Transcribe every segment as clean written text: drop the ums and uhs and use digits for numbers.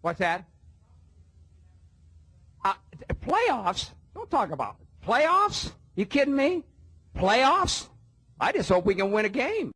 What's that? Playoffs? Don't talk about it. Playoffs? You kidding me? Playoffs? I just hope we can win a game.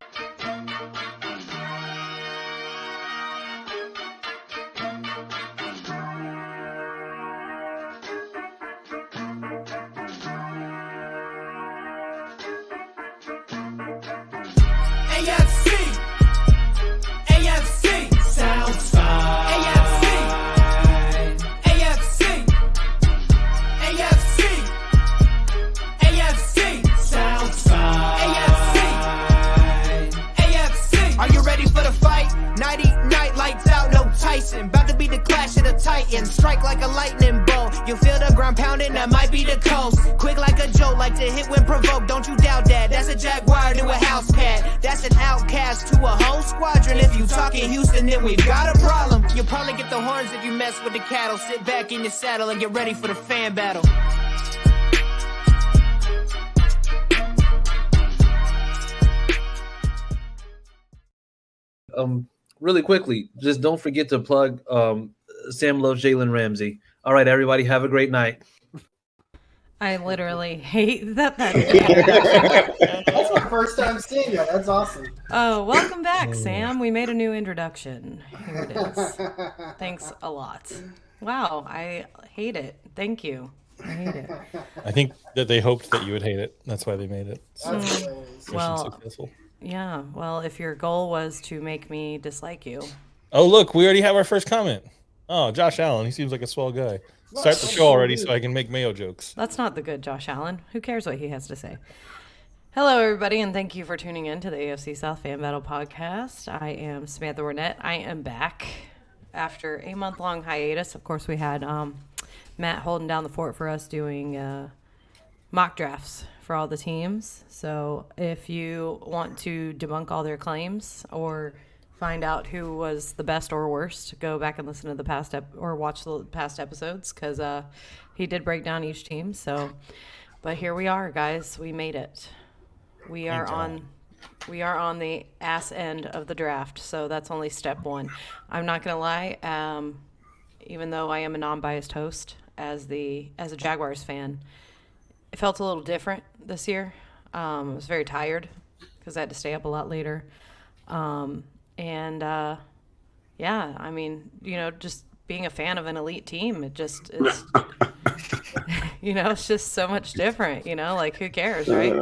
About to be the clash of the titans. Strike like a lightning bolt. You feel the ground pounding, that might be the coast. Quick like a joke, like to hit when provoked. Don't you doubt that. That's a Jaguar to a house cat. That's an outcast to a whole squadron. If you talking Houston, then we've got a problem. You'll probably get the horns if you mess with the cattle. Sit back in your saddle and get ready for the fan battle. Really quickly, just don't forget to plug Sam loves Jalen Ramsey. All right, everybody, have a great night. I literally hate that. That's my first time seeing that. That's awesome. Oh, welcome back, Sam. We made a new introduction. Here it is. Thanks a lot. Wow, I hate it. Thank you. I hate it. I think that they hoped that you would hate it. That's why they made it. Well, successful. Yeah, well, if your goal was to make me dislike you. Oh, look, we already have our first comment. Oh, Josh Allen. He seems like a swell guy. Start the show already so I can make Mayo jokes. That's not the good Josh Allen. Who cares what he has to say? Hello, everybody, and thank you for tuning in to the AFC South Fan Battle podcast. I am Samantha Wernette. I am back after a month-long hiatus. Of course, we had Matt holding down the fort for us doing mock drafts for all the teams. So if you want to debunk all their claims or find out who was the best or worst, go back and listen to the past or watch the past episodes, because he did break down each team. So, but here we are, guys. We made it. We are on the ass end of the draft. So that's only step one. I'm not gonna lie. Even though I am a non-biased host, as a Jaguars fan, it felt a little different this year. I was very tired because I had to stay up a lot later. Yeah, I mean, just being a fan of an elite team, it just is, it's just so much different, like who cares, right?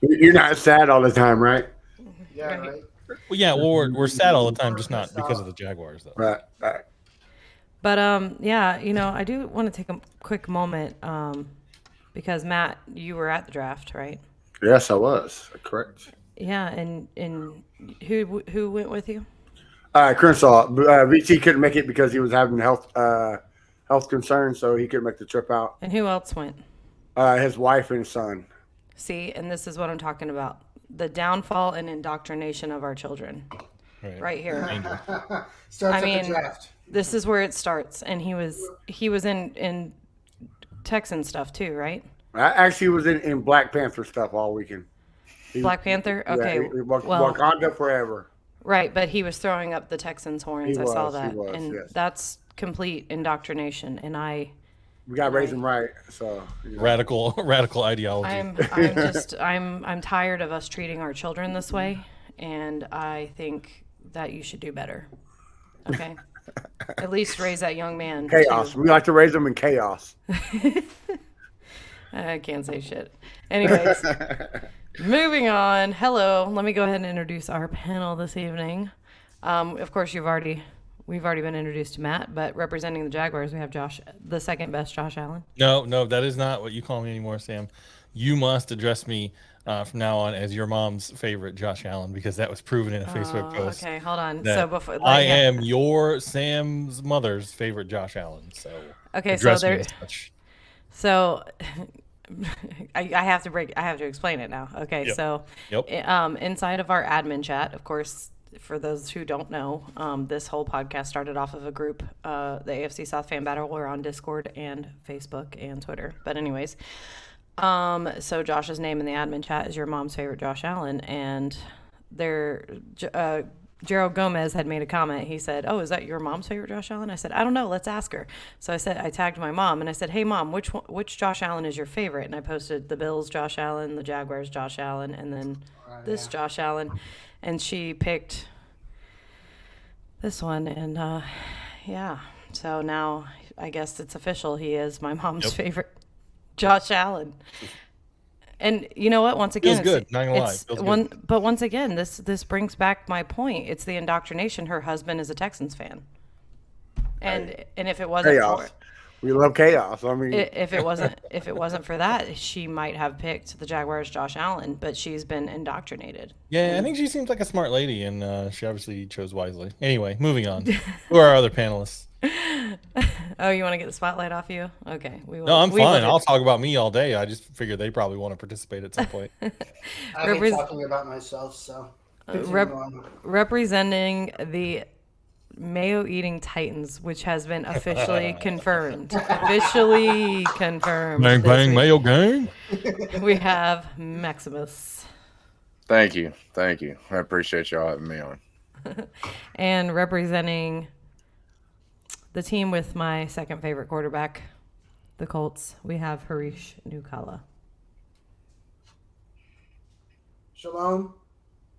You're not sad all the time, right? Yeah, right. Well, yeah, we're sad all the time, just not because of the Jaguars, though. Right. But, I do want to take a quick moment, because Matt, you were at the draft, right? Yes, I was. Correct. Yeah, and who went with you? Crenshaw. VT couldn't make it because he was having health concerns, so he couldn't make the trip out. And who else went? His wife and his son. See, and this is what I'm talking about. The downfall and indoctrination of our children. Right here. Starts at the draft. This is where it starts. And he was in Texan stuff too, right? I actually was in Black Panther stuff all weekend. Black Panther? Okay. Yeah, Wakanda forever. Right, but he was throwing up the Texans' horns. I saw that. Yes. That's complete indoctrination. And we got to raise them right. So radical ideology. I'm tired of us treating our children this way, and I think that you should do better. Okay? At least raise that young man. Chaos. We like to raise them in chaos. I can't say shit. Anyways, moving on. Hello. Let me go ahead and introduce our panel this evening. Of course, we've already been introduced to Matt, but representing the Jaguars, we have Josh, the second best Josh Allen. No, that is not what you call me anymore, Sam. You must address me from now on as your mom's favorite Josh Allen, because that was proven in a Facebook post. Okay, hold on. So before I am your Sam's mother's favorite Josh Allen. So okay, so I have to explain it now. Okay, yep. So inside of our admin chat, of course, for those who don't know, this whole podcast started off of a group, the AFC South Fan Battle. We're on Discord and Facebook and Twitter. But anyways, so Josh's name in the admin chat is your mom's favorite Josh Allen, and Gerald Gomez had made a comment. He said, "Oh, is that your mom's favorite Josh Allen?" I said, "I don't know. Let's ask her." So I tagged my mom and I said, "Hey, Mom, which Josh Allen is your favorite?" And I posted the Bills Josh Allen, the Jaguars Josh Allen, and then this Josh Allen, and she picked this one. And yeah, so now I guess it's official. He is my mom's favorite Josh Allen. And you know what? Once again, Feels good. Not gonna lie. Feels good. But once again, this brings back my point. It's the indoctrination. Her husband is a Texans fan, and if it wasn't Chaos. We love chaos. I mean, if it wasn't for that, she might have picked the Jaguars' Josh Allen. But she's been indoctrinated. Yeah, I think she seems like a smart lady, and she obviously chose wisely. Anyway, moving on. Who are our other panelists? Oh, you want to get the spotlight off you? Okay, we will. No, I'm we fine. will. I'll talk about me all day. I just figured they probably want to participate at some point. I hate talking about myself, so. Representing the Mayo-eating Titans, which has been officially confirmed. Officially confirmed. Bang, this bang, week. Mayo gang. We have Maximus. Thank you. I appreciate y'all having me on. And representing the team with my second favorite quarterback, the Colts, we have Harish Nukala. Shalom.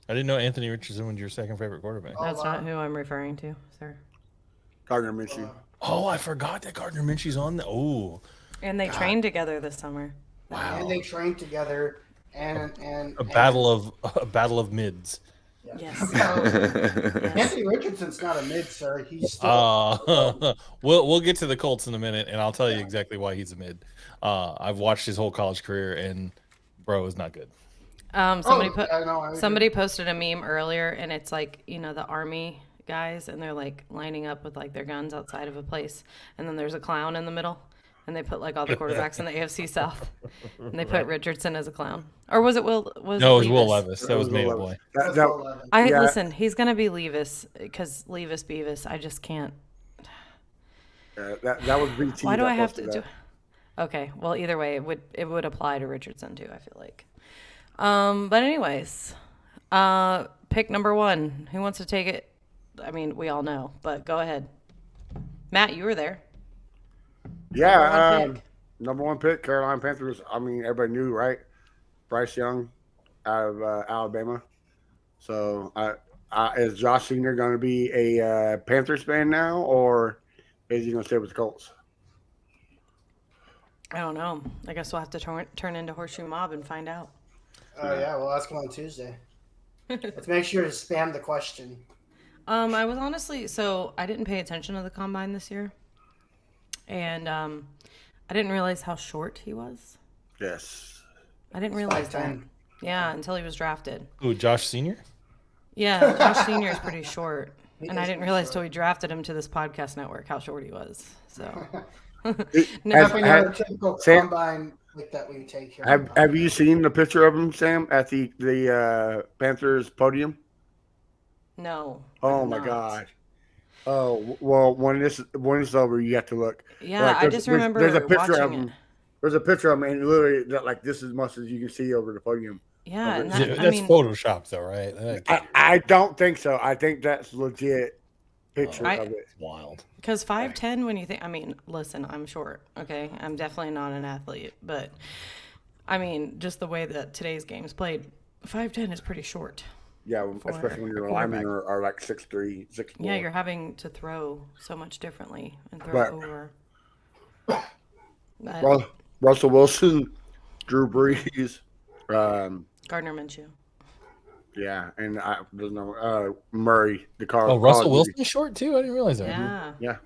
I didn't know Anthony Richardson was your second favorite quarterback. That's not who I'm referring to, sir. Gardner Minshew. Oh, I forgot that Gardner Minshew's on the. Oh, And they trained together this summer. wow! And they trained together, and A battle of mids. Yes. Anthony Richardson's not a mid, sir. He's still. We'll get to the Colts in a minute, and I'll tell you exactly why he's a mid. I've watched his whole college career, and bro is not good. Somebody posted a meme earlier, and it's like, you know, the army guys, and they're like lining up with like their guns outside of a place, and then there's a clown in the middle, and they put like all the quarterbacks in the AFC South, and they put Richardson as a clown, or was it Will? No, it was Will Levis. That was Mayo Boy. Listen, he's gonna be Levis because Levis Beavis. I just can't. That was BT. Why do I have to do? Okay, well, either way, it would apply to Richardson too. I feel like. But anyways, pick number 1. Who wants to take it? I mean, we all know, but go ahead. Matt, you were there. Yeah, number one pick, Carolina Panthers. I mean, everybody knew, right? Bryce Young out of Alabama. So, is Josh Senior going to be a Panthers fan now, or is he going to stay with the Colts? I don't know. I guess we'll have to turn into Horseshoe Mob and find out. Oh yeah, we'll ask him on Tuesday. Let's make sure to spam the question. I was honestly, so I didn't pay attention to the combine this year, and I didn't realize how short he was. Yes. I didn't realize that. 5'10". Yeah, until he was drafted. Ooh, Josh Senior. Yeah, Josh Senior is pretty short, and I didn't realize till we drafted him to this podcast network how short he was. So. Never typical combine like that we take here. Have you seen the picture of him, Sam, at the Panthers podium? No. Oh my God. Oh well, when this is over, you have to look. Yeah, I just remember there's a picture watching of him. it. There's a picture of him, and literally like this as much as you can see over the podium. Yeah, and That's I mean, Photoshop, though, right? I don't think so. I think that's legit picture of it. It's wild. because 5'10", when you think, I mean, listen, I'm short. Okay, I'm definitely not an athlete, but I mean, just the way that today's game's played, 5'10" is pretty short. Yeah, especially when your linemen are like 6'3", 6'4". Yeah, you're having to throw so much differently and throw over. Well, Russell Wilson, Drew Brees, Gardner Minshew. yeah, and there's no Murray, the car. Oh, Russell Wilson's short too. I didn't realize that. Yeah. Yeah,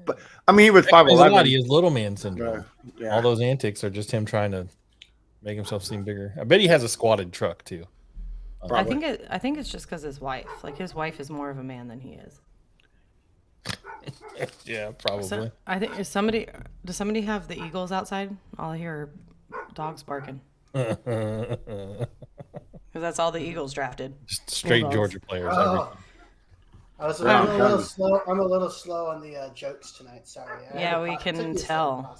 but I mean, he was He's a lot. 5'11". He has little man syndrome. Yeah. All those antics are just him trying to make himself seem bigger. I bet he has a squatted truck too. I think it's just because his wife. Like his wife is more of a man than he is. Yeah, probably. So, I think does somebody have the Eagles outside? All I hear are dogs barking. Because that's all the Eagles drafted. Just straight Bulldogs. Georgia players. I'm a little slow. I'm a little slow on the jokes tonight. Sorry. Yeah, we can tell.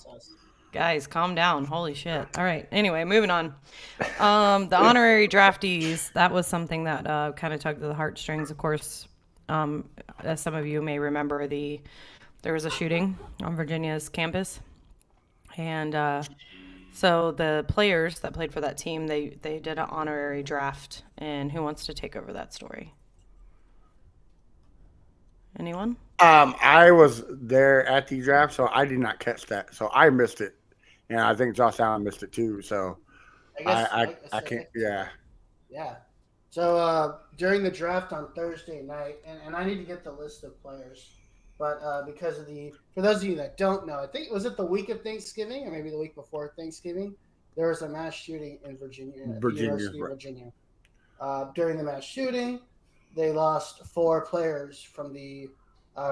Guys, calm down. Holy shit. All right. Anyway, moving on. The honorary draftees, that was something that kind of tugged at the heartstrings. Of course, as some of you may remember, there was a shooting on Virginia's campus. And so the players that played for that team, they did an honorary draft. And who wants to take over that story? Anyone? I was there at the draft, so I did not catch that. So I missed it. And I think Josh Allen missed it too. So I can't. Yeah. Yeah. So during the draft on Thursday night, and I need to get the list of players, but because of for those of you that don't know, I think was it the week of Thanksgiving or maybe the week before Thanksgiving, there was a mass shooting in Virginia, University of Virginia. During the mass shooting, they lost 4 players from the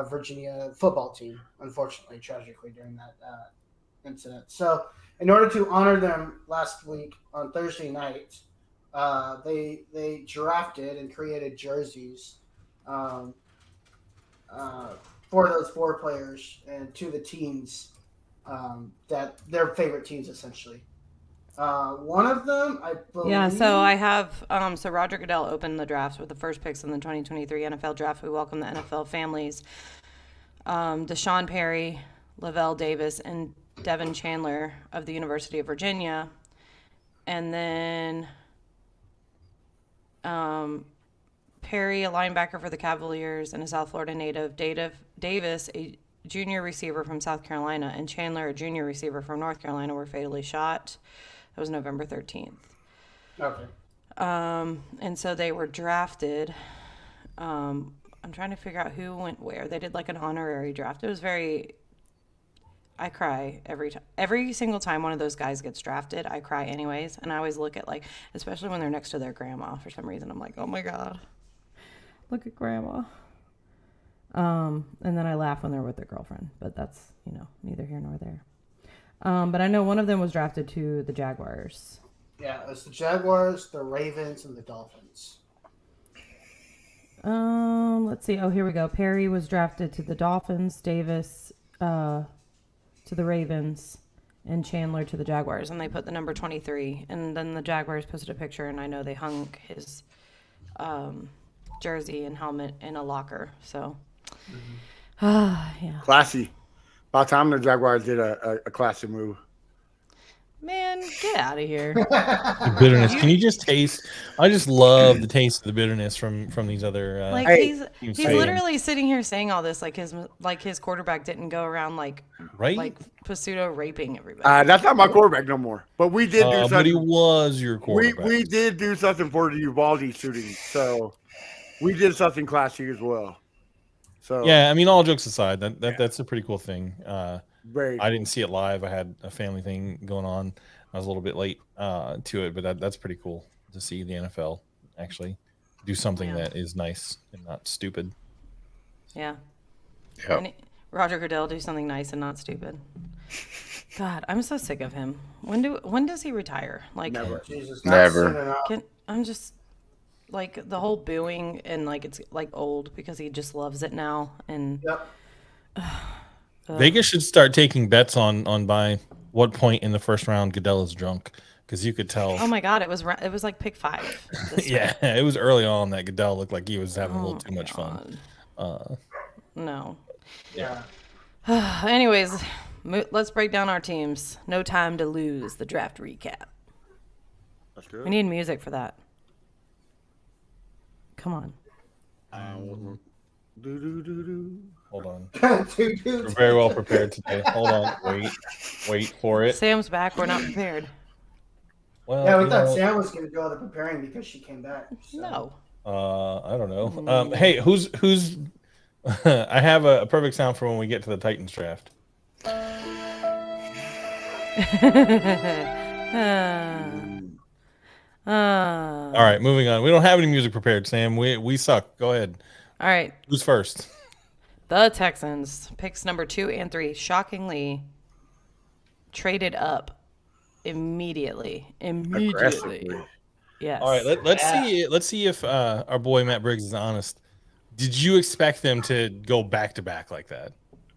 Virginia football team, unfortunately, tragically, during that incident. So in order to honor them last week on Thursday night, they drafted and created jerseys for those 4 players and to the teams that their favorite teams, essentially. One of them, I believe. Yeah, so I have so Roger Goodell opened the drafts with the first picks in the 2023 NFL draft. We welcome the NFL families. Deshaun Perry, Lavelle Davis, and Devin Chandler of the University of Virginia. And then Perry, a linebacker for the Cavaliers and a South Florida native. Davis, a junior receiver from South Carolina, and Chandler, a junior receiver from North Carolina, were fatally shot. That was November 13th. Okay. And so they were drafted. I'm trying to figure out who went where. They did like an honorary draft. It was I cry every single time one of those guys gets drafted. I cry anyways. And I always look at especially when they're next to their grandma for some reason. I'm like, oh my God, look at grandma. And then I laugh when they're with their girlfriend, but that's, neither here nor there. But I know one of them was drafted to the Jaguars. Yeah, it's the Jaguars, the Ravens, and the Dolphins. Let's see. Oh, here we go. Perry was drafted to the Dolphins, Davis to the Ravens, and Chandler to the Jaguars. And they put the number 23. And then the Jaguars posted a picture, and I know they hung his jersey and helmet in a locker. So, yeah. Classy. About time the Jaguars did a classy move. Man, get out of here. The bitterness. Can you just taste? I just love the taste of the bitterness from these other. He's literally sitting here saying all this like his quarterback didn't go around right, pseudo raping everybody. That's not my quarterback no more. But we did do something. But he was your quarterback. We did do something for the Uvalde shooting, so we did something classy as well. So yeah, I mean, all jokes aside, that's a pretty cool thing. Very I didn't see it live. I had a family thing going on. I was a little bit late to it, but that's pretty cool to see the NFL actually do something that is nice and not stupid. Yeah. Yep. Roger Goodell do something nice and not stupid. God, I'm so sick of him. When does he retire? Never. Jesus, Never. I'm just the whole booing and it's old because he just loves it now and. Yep. Vegas should start taking bets on by what point in the first round Goodell is drunk, because you could tell. Oh my God, it was like pick 5. Yeah, it was early on that Goodell looked like he was having a little too much fun. No. Yeah. Anyways, let's break down our teams. No time to lose. The draft recap. That's good. We need music for that. Come on. Hold on. We're very well prepared today. Hold on. Wait for it. Sam's back. We're not prepared. Well, Yeah, we thought Sam was going to do all the preparing because she came back. So. No. I don't know. Hey, who's? I have a perfect sound for when we get to the Titans draft. All right, moving on. We don't have any music prepared, Sam. We suck. Go ahead. All right. Who's first? The Texans, picks number 2 and 3, shockingly traded up immediately. Yes. All right, let's see if our boy Matt Briggs is honest. Did you expect them to go back to back like that?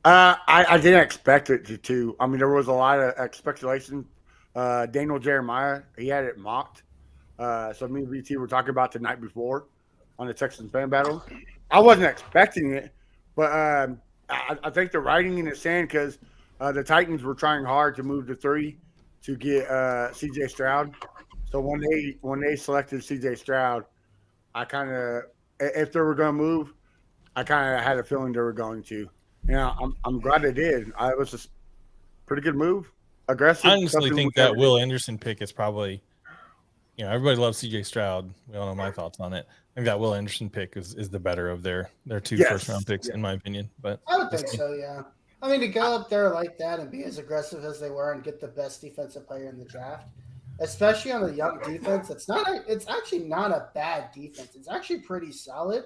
I didn't expect it to. I mean, there was a lot of speculation. Daniel Jeremiah, he had it mocked. So me and VT were talking about the night before on the Texans fan battle. I wasn't expecting it, but I think the writing in the sand because the Titans were trying hard to move to 3 to get C.J. Stroud. So when they selected C.J. Stroud, I kind of, if they were going to move, I kind of had a feeling they were going to. I'm glad they did. It was a pretty good move, aggressive. I honestly think that Will Anderson pick is probably, everybody loves C.J. Stroud. We all know my thoughts on it. I think that Will Anderson pick is the better of their 2 first-round picks, in my opinion. But I would think so, yeah. I mean, to go up there like that and be as aggressive as they were and get the best defensive player in the draft, especially on a young defense, it's actually not a bad defense. It's actually pretty solid.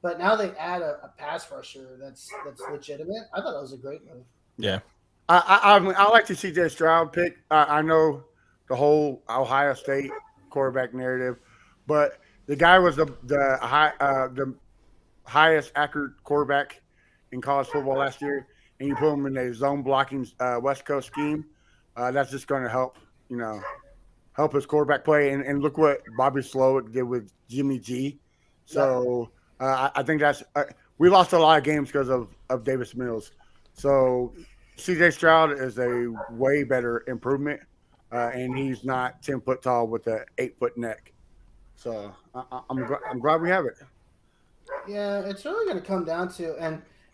But now they add a pass rusher that's legitimate. I thought that was a great move. Yeah. I like the C.J. Stroud pick. I know the whole Ohio State quarterback narrative, but the guy was the highest accurate quarterback in college football last year, and you put him in a zone blocking West Coast scheme. That's just going to help his quarterback play. And look what Bobby Slowick did with Jimmy G. So I think that's we lost a lot of games because of Davis Mills. So C.J. Stroud is a way better improvement, and he's not 10 foot tall with an 8 foot neck. So I'm glad we have it. Yeah, it's really going to come down to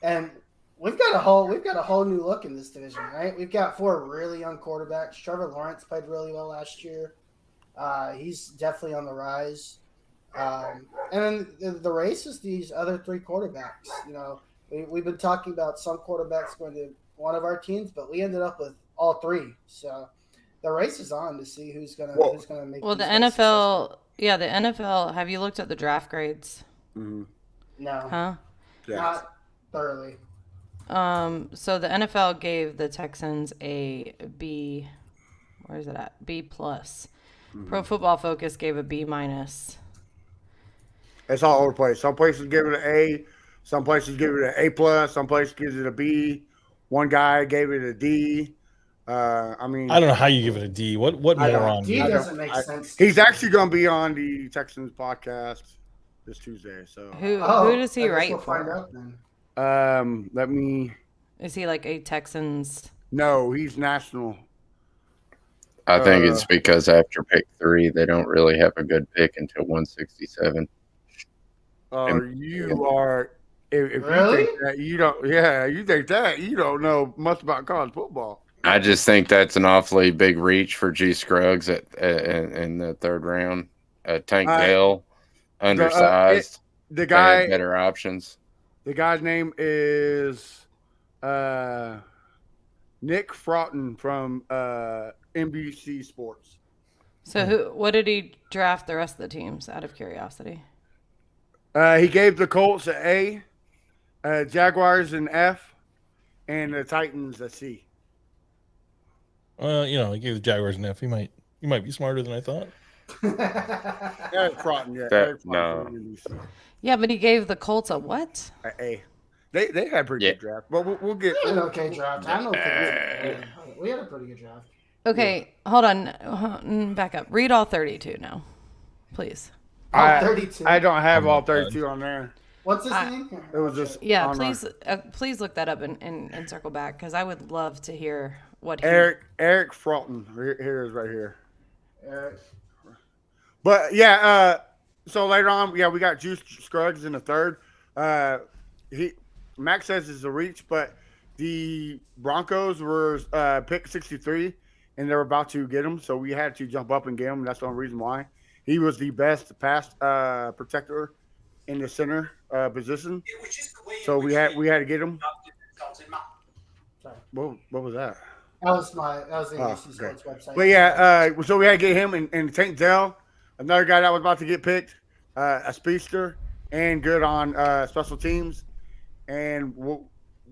and we've got a whole new look in this division, right? We've got 4 really young quarterbacks. Trevor Lawrence played really well last year. He's definitely on the rise. And then the race is these other 3 quarterbacks. We've been talking about some quarterbacks going to one of our teams, but we ended up with all 3. So the race is on to see who's gonna make. Well, the NFL, the NFL. Have you looked at the draft grades? Mm-hmm. No, Huh? Yeah. not thoroughly. So the NFL gave the Texans a B. Where is it at? B plus. Pro Football Focus gave a B minus. It's all over the place. Some places give it an A, some places give it an A plus, some places gives it a B. One guy gave it a D. I don't know how you give it a D. What moron? D doesn't make sense. He's actually going to be on the Texans podcast this Tuesday. So Who does he I guess write we'll for? find out then. let me. Is he like a Texans? No, he's national. I think it's because after pick 3, they don't really have a good pick until 167. You are. If Really? you think that, you don't. Yeah, you think that you don't know much about college football. I just think that's an awfully big reach for G. Scruggs in the 3rd round. Tank Dell, undersized. The guy, had better options. The guy's name is Nick Fraughton from NBC Sports. So what did he draft the rest of the teams? Out of curiosity. He gave the Colts an A, Jaguars an F, and the Titans a C. Well, he gave the Jaguars an F. He might be smarter than I thought. Eric Fraughton, yeah. Eric Fraughton from NBC. Yeah, but he gave the Colts a what? An A. They had a pretty good draft, but we'll get. We had an okay draft. I don't think we had a pretty good draft. Okay, hold on. Back up. Read all 32 now, please. All 32. I don't have all 32 on there. What's his name? It was just please look that up and circle back because I would love to hear what Eric Fraughton. Here it is right here. Eric. But yeah, so later on, we got Juice Scruggs in the 3rd. Max says it's a reach, but the Broncos were pick 63, and they were about to get him, so we had to jump up and get him. That's the only reason why. He was the best pass protector in the center position, so we had to get him. What was that? That was the NBC Sports website. But yeah, so we had to get him and Tank Dell, another guy that was about to get picked, a speedster and good on special teams. And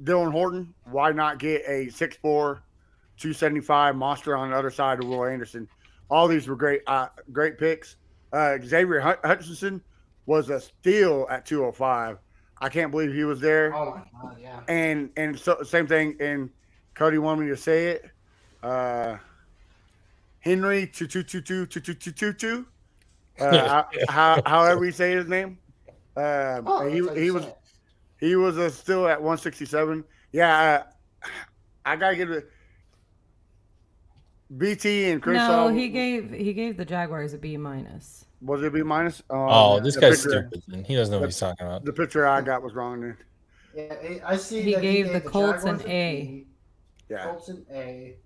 Dylan Horton, why not get a 6'4", 275 monster on the other side of Will Anderson? All these were great picks. Xavier Hutchinson was a steal at 205. I can't believe he was there. Oh my god, yeah. And so same thing. And Cody wanted me to say it. Henry 2222222. However you say his name. He was still at 167. Yeah, I gotta give it. BT and Chris. No, he gave the Jaguars a B-. Was it B minus? Oh, this guy's picture, stupid. Then. He doesn't know what he's talking about. The picture I got was wrong. Then. Yeah, I see. He that gave the Colts Jaguars an A. Yeah. Colts an A.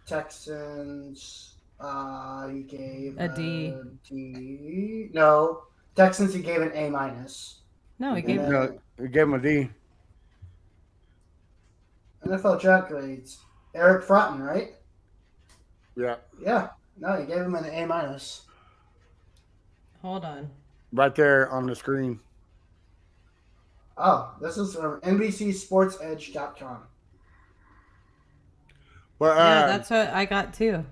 Texans. He gave a D. D. No, Texans. He gave an A minus. No, he gave. No, he gave him a D. NFL draft grades. Eric Fratton, right? Yeah. Yeah. No, he gave him an A minus. Hold on. Right there on the screen. Oh, this is from NBCSportsEdge.com. Well, Yeah, that's what I got too.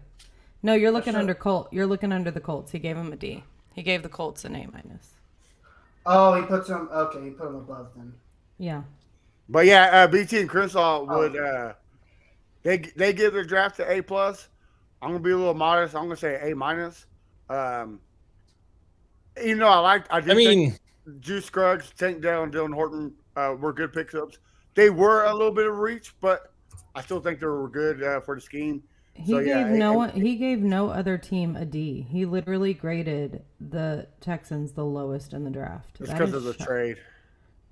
No, you're looking under Colt. You're looking under the Colts. He gave him a D. He gave the Colts an A minus. Oh, he puts him. Okay, he put him above then. Yeah. But yeah, BT and Crenshaw would they give their draft to A plus. I'm gonna be a little modest. I'm gonna say A minus. Even though I think Juice Scruggs, Tank Dell, and Dylan Horton were good pickups. They were a little bit of reach, but I still think they were good for the scheme. He gave no other team a D. He literally graded the Texans the lowest in the draft. It's because of the trade.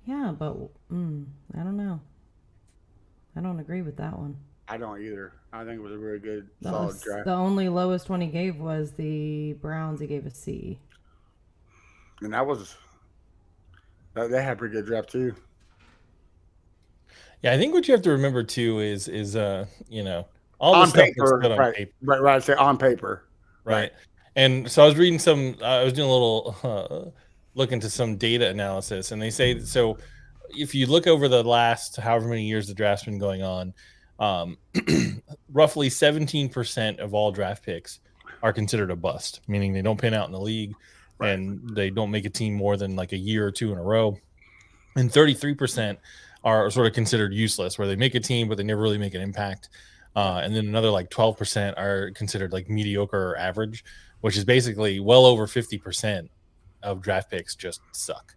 Yeah, but I don't know. I don't agree with that one. I don't either. I think it was a really good, solid draft. The only lowest one he gave was the Browns. He gave a C. And they had a pretty good draft too. Yeah, I think what you have to remember too is all on the stuff paper, that's good on paper. Right. Say on paper. Right. And so I was reading I was doing a little look into some data analysis, and they say, so if you look over the last however many years the draft's been going on, roughly 17% of all draft picks are considered a bust, meaning they don't pan out in the league and they don't make a team more than like a year or two in a row. And 33% are sort of considered useless, where they make a team, but they never really make an impact. And then another like 12% are considered like mediocre or average, which is basically well over 50% of draft picks just suck.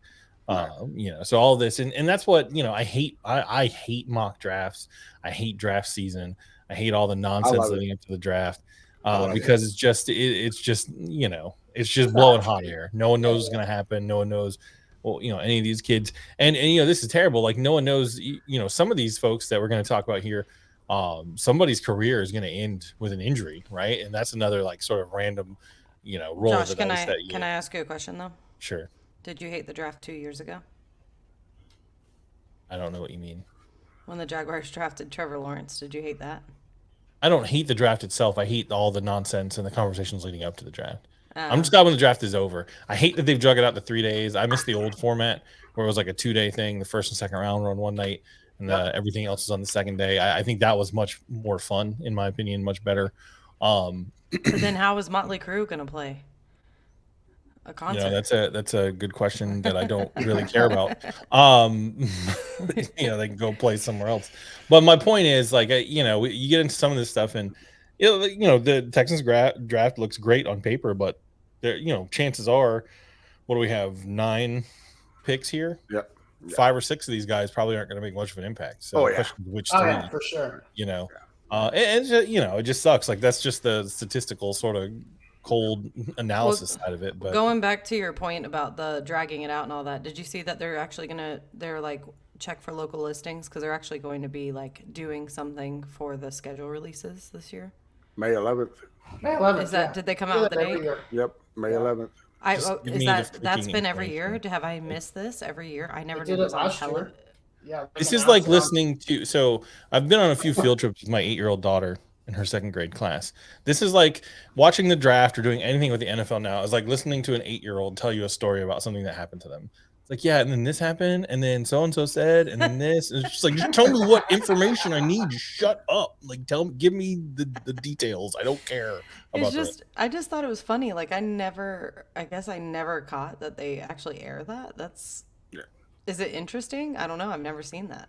So all this, and that's what, I hate. I hate mock drafts. I hate draft season. I hate all the nonsense leading up to the draft because it's just blowing hot air. No one knows what's going to happen. No one knows, any of these kids. And this is terrible. Like no one knows, some of these folks that we're going to talk about here, somebody's career is going to end with an injury, right? And that's another like sort of random, roll Josh, of the dice. Can I ask you a question though? Sure. Did you hate the draft 2 years ago? I don't know what you mean. When the Jaguars drafted Trevor Lawrence, did you hate that? I don't hate the draft itself. I hate all the nonsense and the conversations leading up to the draft. I'm just glad when the draft is over. I hate that they've drug it out to 3 days. I miss the old format where it was like a 2-day thing. The first and second round were on one night, and everything else is on the second day. I think that was much more fun, in my opinion, much better. But then how was Motley Crue going to play a concert? That's a good question that I don't really care about. They can go play somewhere else. But my point is, like, you get into some of this stuff, and the Texans draft looks great on paper, but there, chances are, what do we have? 9 picks here. Yep. 5 or 6 of these guys probably aren't going to make much of an impact. So which 3? Yeah, for sure. It just sucks. Like that's just the statistical sort of cold analysis side of it. But going back to your point about the dragging it out and all that, did you see that they're like check for local listings because they're actually going to be like doing something for the schedule releases this year? May 11th. May 11th. Did they come out with the date? Yep, May 11th. That's been every year? Have I missed this every year? I never knew it was on television. Yeah. This is like listening to. So I've been on a few field trips with my 8-year-old daughter in her 2nd grade class. This is like watching the draft or doing anything with the NFL now is like listening to an 8-year-old tell you a story about something that happened to them. It's like, yeah, and then this happened, and then so and so said, and then this. And it's just like, just tell me what information I need. Just shut up. Like, give me the details. I don't care about that. I just thought it was funny. Like, I guess I never caught that they actually air that. That's Is it interesting? I don't know. I've never seen that.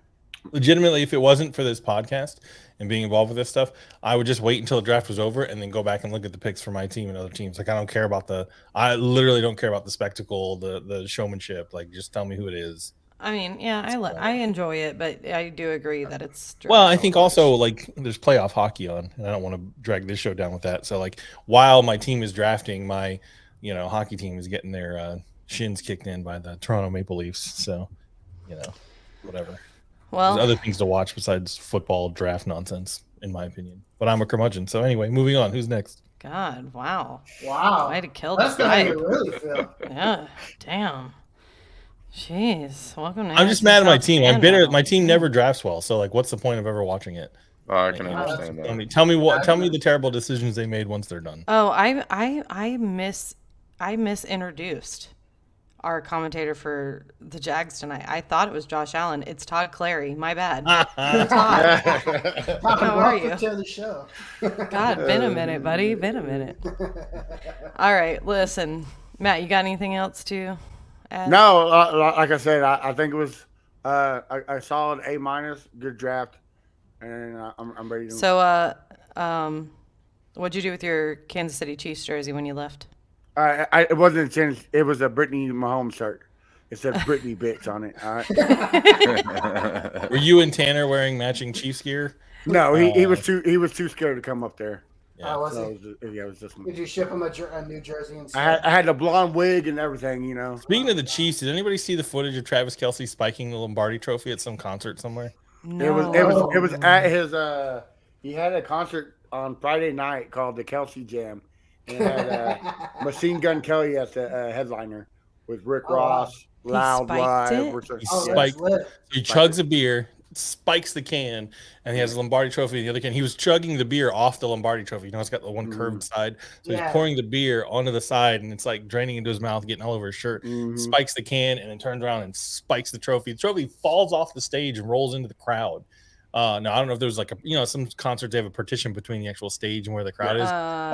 Legitimately, if it wasn't for this podcast and being involved with this stuff, I would just wait until the draft was over and then go back and look at the picks for my team and other teams. Like, I literally don't care about the spectacle, the showmanship. Like, just tell me who it is. I mean, yeah, I enjoy it, but I do agree that it's well. I think also like there's playoff hockey on, and I don't want to drag this show down with that. So like while my team is drafting, my hockey team is getting their shins kicked in by the Toronto Maple Leafs. So whatever. Well, there's other things to watch besides football draft nonsense, in my opinion. But I'm a curmudgeon. So anyway, moving on. Who's next? God, wow. Wow. Way to kill That's this how guy. you really feel. Yeah, damn. Jeez, welcome to I'm just mad at my team. I'm bitter. Fan My team never drafts well. So like, what's the point of ever watching it? Oh, I can understand that. Tell me the terrible decisions they made once they're done. Oh, I misintroduced our commentator for the Jags tonight. I thought it was Josh Allen. It's Todd Clary. My bad. Todd, how are you? To the show. God, been a minute, buddy. Been a minute. All right, listen, Matt, you got anything else to add? No, like I said, I think it was a solid A-, good draft, and I'm ready to. So, what'd you do with your Kansas City Chiefs jersey when you left? It wasn't a chance. It was a Brittany Mahomes shirt. It said Brittany bitch on it. All right. Were you and Tanner wearing matching Chiefs gear? No, he was too scared to come up there. Yeah, was So he? it was just me. Did you ship him a New Jersey instead? I had the blonde wig and everything, Speaking of the Chiefs, did anybody see the footage of Travis Kelce spiking the Lombardi Trophy at some concert somewhere? No. It was at his he had a concert on Friday night called the Kelce Jam, and it had Machine Gun Kelly as the headliner with Rick Ross, Loud spiked Live. it? which- He Oh, spiked. that's lit. He chugs a beer, spikes the can, and he has a Lombardi Trophy in the other can. He was chugging the beer off the Lombardi Trophy. It's got the one curved side. So Yeah. he's pouring the beer onto the side, and it's like draining into his mouth, getting all over his shirt. Spikes the can, and then turns around and spikes the trophy. The trophy falls off the stage and rolls into the crowd. Now, I don't know if there's like some concerts they have a partition between the actual stage and where the crowd is.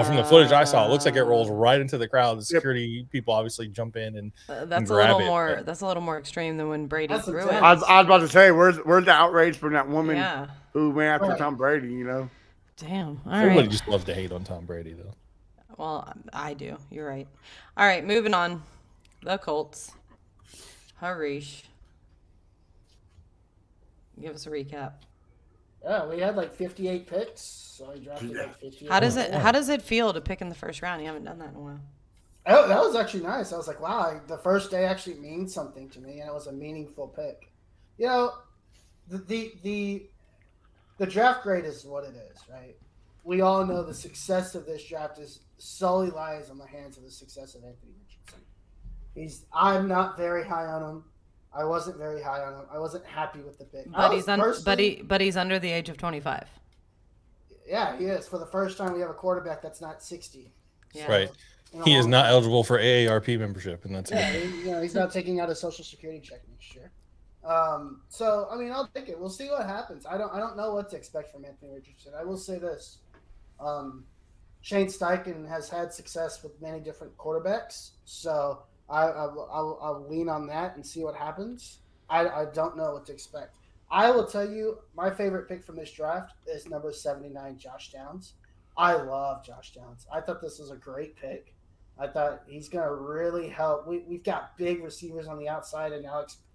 From the footage I saw, it looks like it rolls right into the crowd. The security people obviously jump in and That's a grab little it, more. but- That's a little more extreme than when Brady That's threw intense. it. I was about to say, where's the outrage from that woman Yeah. who went after Right. Tom Brady? Damn. All Everybody right. just loves to hate on Tom Brady, though. Well, I do. You're right. All right, moving on. The Colts. Harish. Give us a recap. Yeah, we had like 58 picks, so I drafted like 58. How does it feel to pick in the first round? You haven't done that in a while. Oh, that was actually nice. I was like, wow, the first day actually means something to me, and it was a meaningful pick. The draft grade is what it is, right? We all know the success of this draft solely lies on the hands of the success of Anthony Richardson. I'm not very high on him. I wasn't very high on him. I wasn't happy with the pick. But he's under the age of 25. Yeah, he is. For the first time, we have a quarterback that's not 60. Yeah. Right. In a He is long not time. eligible for AARP membership, and that's Yeah, it. he's not taking out a Social Security check next year. So I mean, I'll take it. We'll see what happens. I don't know what to expect from Anthony Richardson. I will say this: Shane Steichen has had success with many different quarterbacks, so I'll lean on that and see what happens. I don't know what to expect. I will tell you, my favorite pick from this draft is number 79, Josh Downs. I love Josh Downs. I thought this was a great pick. I thought he's going to really help. We've got big receivers on the outside and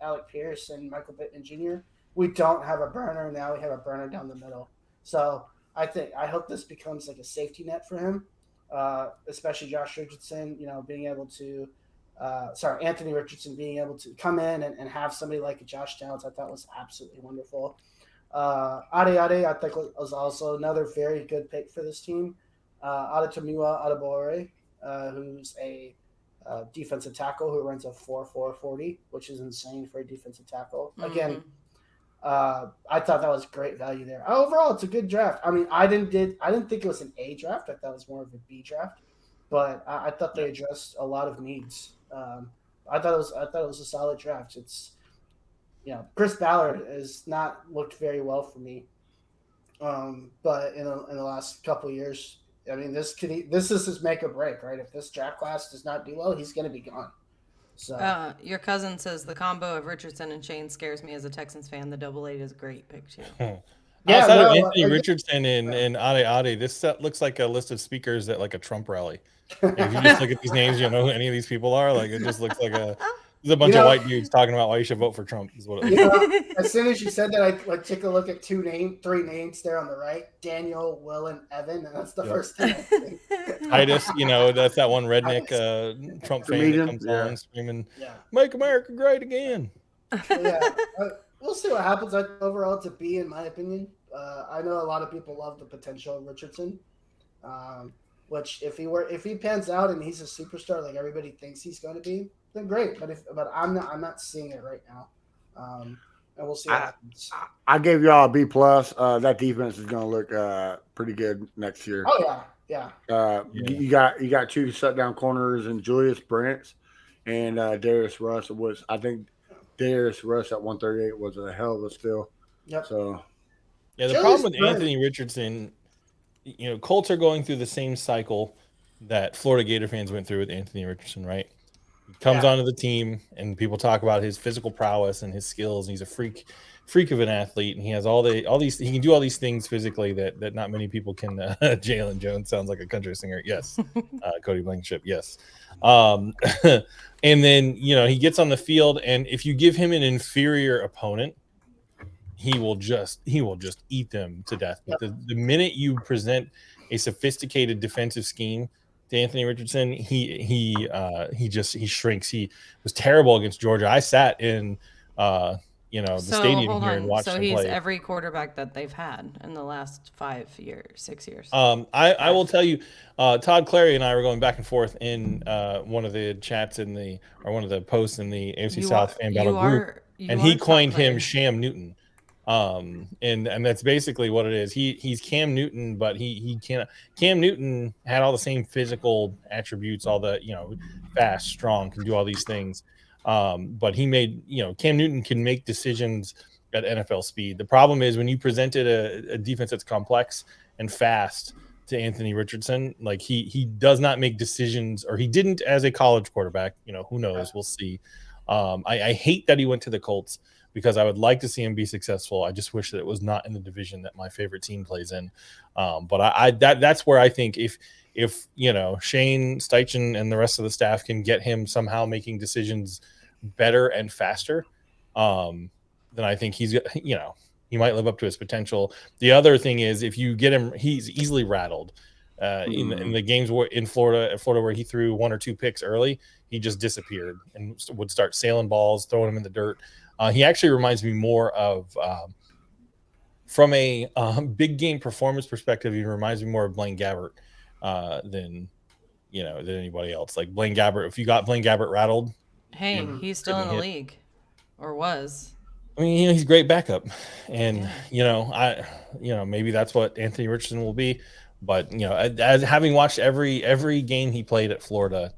Alec Pierce and Michael Pittman Jr. We don't have a burner. Now we have a burner down the middle. So I hope this becomes like a safety net for him, especially Josh Richardson, being able to Anthony Richardson being able to come in and have somebody like a Josh Downs. I thought was absolutely wonderful. Ade, I think, was also another very good pick for this team. Adetomiwa Adebawore, who's a defensive tackle who runs a 4.40, which is insane for a defensive tackle. Again, I thought that was great value there. Overall, it's a good draft. I mean, I didn't think it was an A draft. I thought it was more of a B draft, but I thought they addressed a lot of needs. I thought it was a solid draft. It's Chris Ballard has not looked very well for me, but in the last couple of years. I mean, this is his make or break, right? If this draft class does not do well, he's going to be gone. So Your cousin says the combo of Richardson and Shane scares me as a Texans fan. The double eight is a great pick too. Outside of no, Anthony Richardson and Ade Ade, this looks like a list of speakers at like a Trump rally. If you just look at these names, you don't know who any of these people are. Like it just looks like there's a bunch of white dudes talking about why you should vote for Trump. Is what it looks as soon as you said that, I took a look at three names there on the right: Daniel, Will, and Evan, and that's the first thing I think. Titus, that's that one redneck Trump fan that comes on screaming, "Make America Great Again." We'll see what happens. Overall, it's a B in my opinion. I know a lot of people love the potential of Richardson, which if he pans out and he's a superstar like everybody thinks he's going to be, then great. But I'm not seeing it right now, and we'll see what happens. I gave y'all a B plus. That defense is going to look pretty good next year. Oh yeah. You got two shutdown corners and Julius Brents and Darius Rush was. I think Darius Rush at 138 was a hell of a steal. Yep. So. Yeah, the problem with Anthony Richardson, Colts are going through the same cycle that Florida Gator fans went through with Anthony Richardson, right? He comes onto the team, and people talk about his physical prowess and his skills, and he's a freak of an athlete, and he has all these. He can do all these things physically that not many people can. Jalen Jones sounds like a country singer. Yes. Cody Blankenship. Yes. And then he gets on the field, and if you give him an inferior opponent, he will just eat them to death. But the minute you present a sophisticated defensive scheme to Anthony Richardson, he shrinks. He was terrible against Georgia. I sat in the stadium here and watched him play. So he's every quarterback that they've had in the last 6 years. I will tell you, Todd Clary and I were going back and forth in one of the chats one of the posts in the AFC South Fan Battle group, and he coined him Sham Newton. And that's basically what it is. He's Cam Newton, but he can't. Cam Newton had all the same physical attributes, all the fast, strong, can do all these things. But he made Cam Newton can make decisions at NFL speed. The problem is when you presented a defense that's complex and fast to Anthony Richardson, like he does not make decisions, or he didn't as a college quarterback. Who knows? We'll see. I hate that he went to the Colts, because I would like to see him be successful. I just wish that it was not in the division that my favorite team plays in. But that's where I think if Shane Steichen and the rest of the staff can get him somehow making decisions better and faster, then I think he might live up to his potential. The other thing is, if you get him, he's easily rattled. In the games in Florida where he threw one or two picks early, he just disappeared and would start sailing balls, throwing them in the dirt. He actually reminds me more of, from a big game performance perspective, he reminds me more of Blaine Gabbert than anybody else. Like Blaine Gabbert, if you got Blaine Gabbert rattled, hey, he's still in the league, or was. I mean, he's a great backup, and maybe that's what Anthony Richardson will be. But as having watched every game he played at Florida,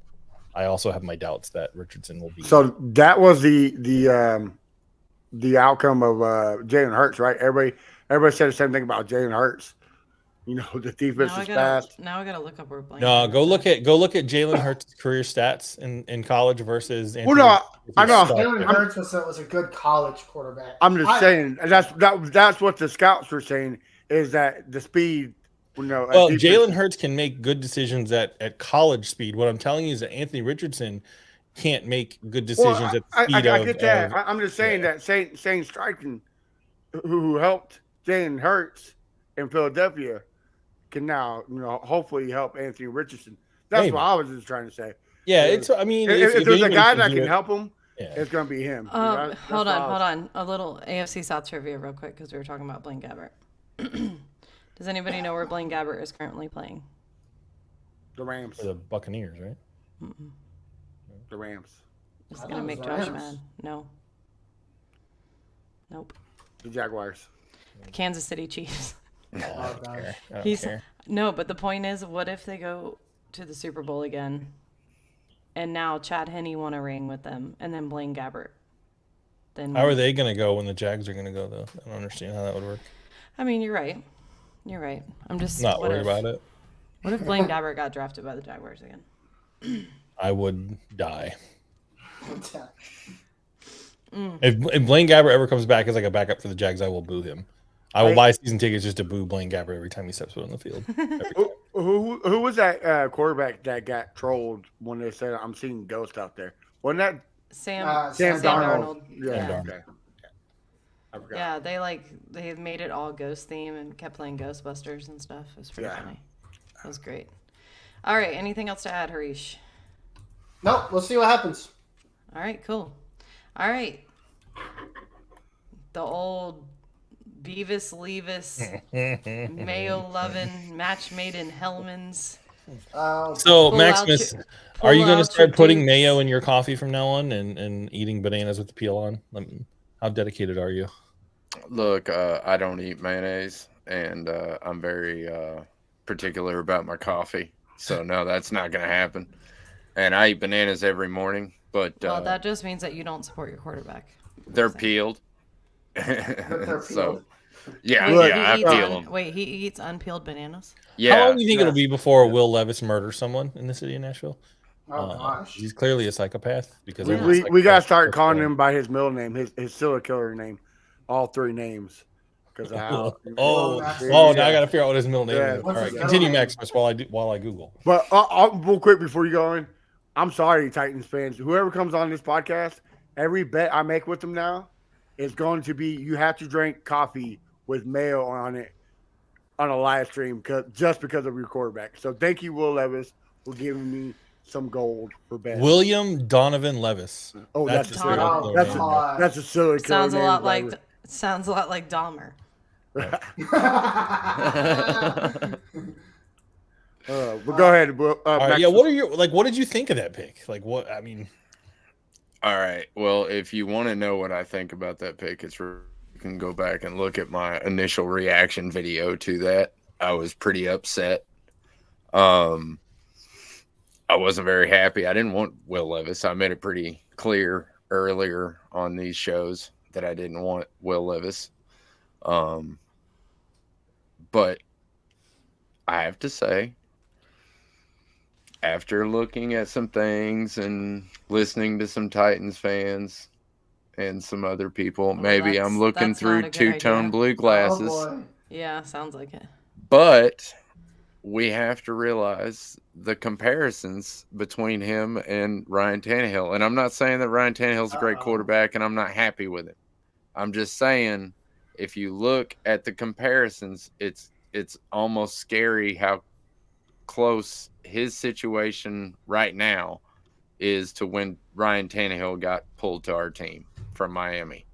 I also have my doubts that Richardson will be. So that was the outcome of Jalen Hurts, right? Everybody said the same thing about Jalen Hurts. The defense is fast. Now I gotta look up where Blaine. No, go look at Jalen Hurts' career stats in college versus. I know. Jalen Hurts was a good college quarterback. I'm just saying that's what the scouts were saying, is that the speed. Well, Jalen Hurts can make good decisions at college speed. What I'm telling you is that Anthony Richardson can't make good decisions at the speed I get that. I'm just saying that Shane Steichen, who helped Jalen Hurts in Philadelphia, can now hopefully help Anthony Richardson. That's what I was just trying to say. Yeah, if there's a guy that can help him, it's going to be him. Hold on. A little AFC South trivia real quick, because we were talking about Blaine Gabbert. Does anybody know where Blaine Gabbert is currently playing? The Rams. The Buccaneers, right? The Rams. This is going to make Josh mad. No. Nope. The Jaguars. The Kansas City Chiefs. Oh, gosh. No, but the point is, what if they go to the Super Bowl again, and now Chad Henne won a ring with them, and then Blaine Gabbert? Then how are they going to go when the Jags are going to go, though? I don't understand how that would work. I mean, you're right. I'm just not worried about it. What if Blaine Gabbert got drafted by the Jaguars again? I would die. time. If Blaine Gabbert ever comes back as like a backup for the Jags, I will boo him. I will buy season tickets just to boo Blaine Gabbert every time he steps foot on the field. Who was that quarterback that got trolled when they said I'm seeing ghosts out there? Wasn't that Sam Darnold? Darnold. Yeah. Okay. I forgot. Yeah, they made it all ghost theme and kept playing Ghostbusters and stuff. It was pretty funny. It was great. All right, anything else to add, Harish? Nope, we'll see what happens. All right, cool. All right. The old Beavis, Leavis, Mayo lovin', match made in Hellman's. So, Maximus, are you going to start putting dukes. mayo in your coffee from now on and eating bananas with the peel on? How dedicated are you? Look, I don't eat mayonnaise, and I'm very particular about my coffee. So, no, that's not going to happen. And I eat bananas every morning, but... well, that just means that you don't support your quarterback. They're peeled. So, yeah, I He peel them. Wait, he eats unpeeled bananas? Yeah. How long do you think it'll be before Will Levis murders someone in the city of Nashville? Oh, gosh. He's clearly a psychopath. Because We got to start calling him by his middle name, his serial killer name. All three names. Because now I got to figure out what his middle name is. All right, continue, Maximus, while I Google. But real quick before you go in, I'm sorry, Titans fans. Whoever comes on this podcast, every bet I make with them now is going to be you have to drink coffee with mayo on it on a live stream just because of your quarterback. So thank you, Will Levis, for giving me some gold for bet. William Donovan Levis. Oh, that's a silly killer. Sounds a lot like Dahmer. But go ahead. Yeah, what did you think of that pick? All right. Well, if you want to know what I think about that pick, you can go back and look at my initial reaction video to that. I was pretty upset. I wasn't very happy. I didn't want Will Levis. I made it pretty clear earlier on these shows that I didn't want Will Levis. But I have to say, after looking at some things and listening to some Titans fans and some other people, maybe I'm looking through two-tone blue glasses. Oh, yeah, sounds like it. But we have to realize the comparisons between him and Ryan Tannehill. And I'm not saying that Ryan Tannehill's a great quarterback and I'm not happy with it. I'm just saying if you look at the comparisons, it's almost scary how close his situation right now is to when Ryan Tannehill got pulled to our team from Miami.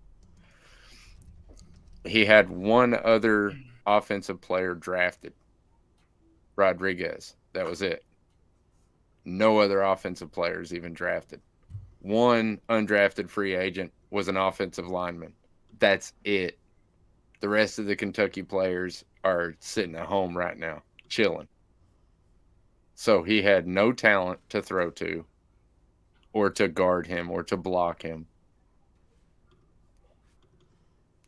He had one other offensive player drafted, Rodriguez. That was it. No other offensive players even drafted. One undrafted free agent was an offensive lineman. That's it. The rest of the Kentucky players are sitting at home right now, chilling. So he had no talent to throw to or to guard him or to block him.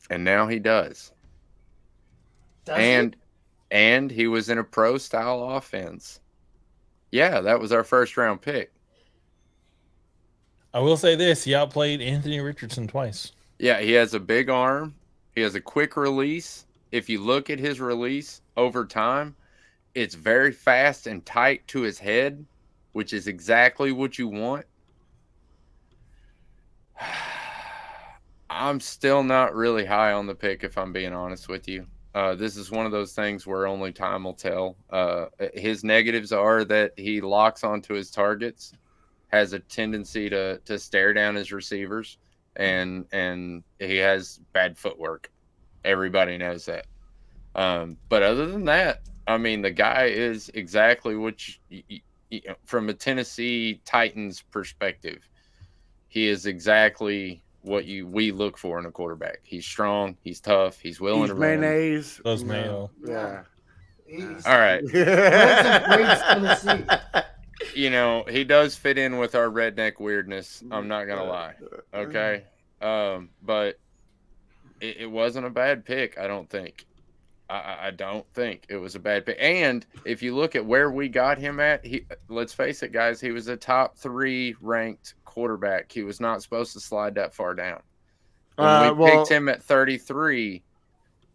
And now he does. And he was in a pro-style offense. Yeah, that was our first-round pick. I will say this. He outplayed Anthony Richardson twice. Yeah, he has a big arm. He has a quick release. If you look at his release over time, it's very fast and tight to his head, which is exactly what you want. I'm still not really high on the pick, if I'm being honest with you. This is one of those things where only time will tell. His negatives are that he locks onto his targets, has a tendency to stare down his receivers, and he has bad footwork. Everybody knows that. But other than that, I mean, the guy is exactly what from a Tennessee Titans perspective, he is exactly what we look for in a quarterback. He's strong. He's tough. He's willing to run. Mayonnaise. Those mayo. Yeah. All right. You know, he does fit in with our redneck weirdness. I'm not going to lie. Okay. But it wasn't a bad pick, I don't think. I don't think it was a bad pick. And if you look at where we got him at, let's face it, guys, he was a top 3 ranked quarterback. He was not supposed to slide that far down. When we picked him at 33,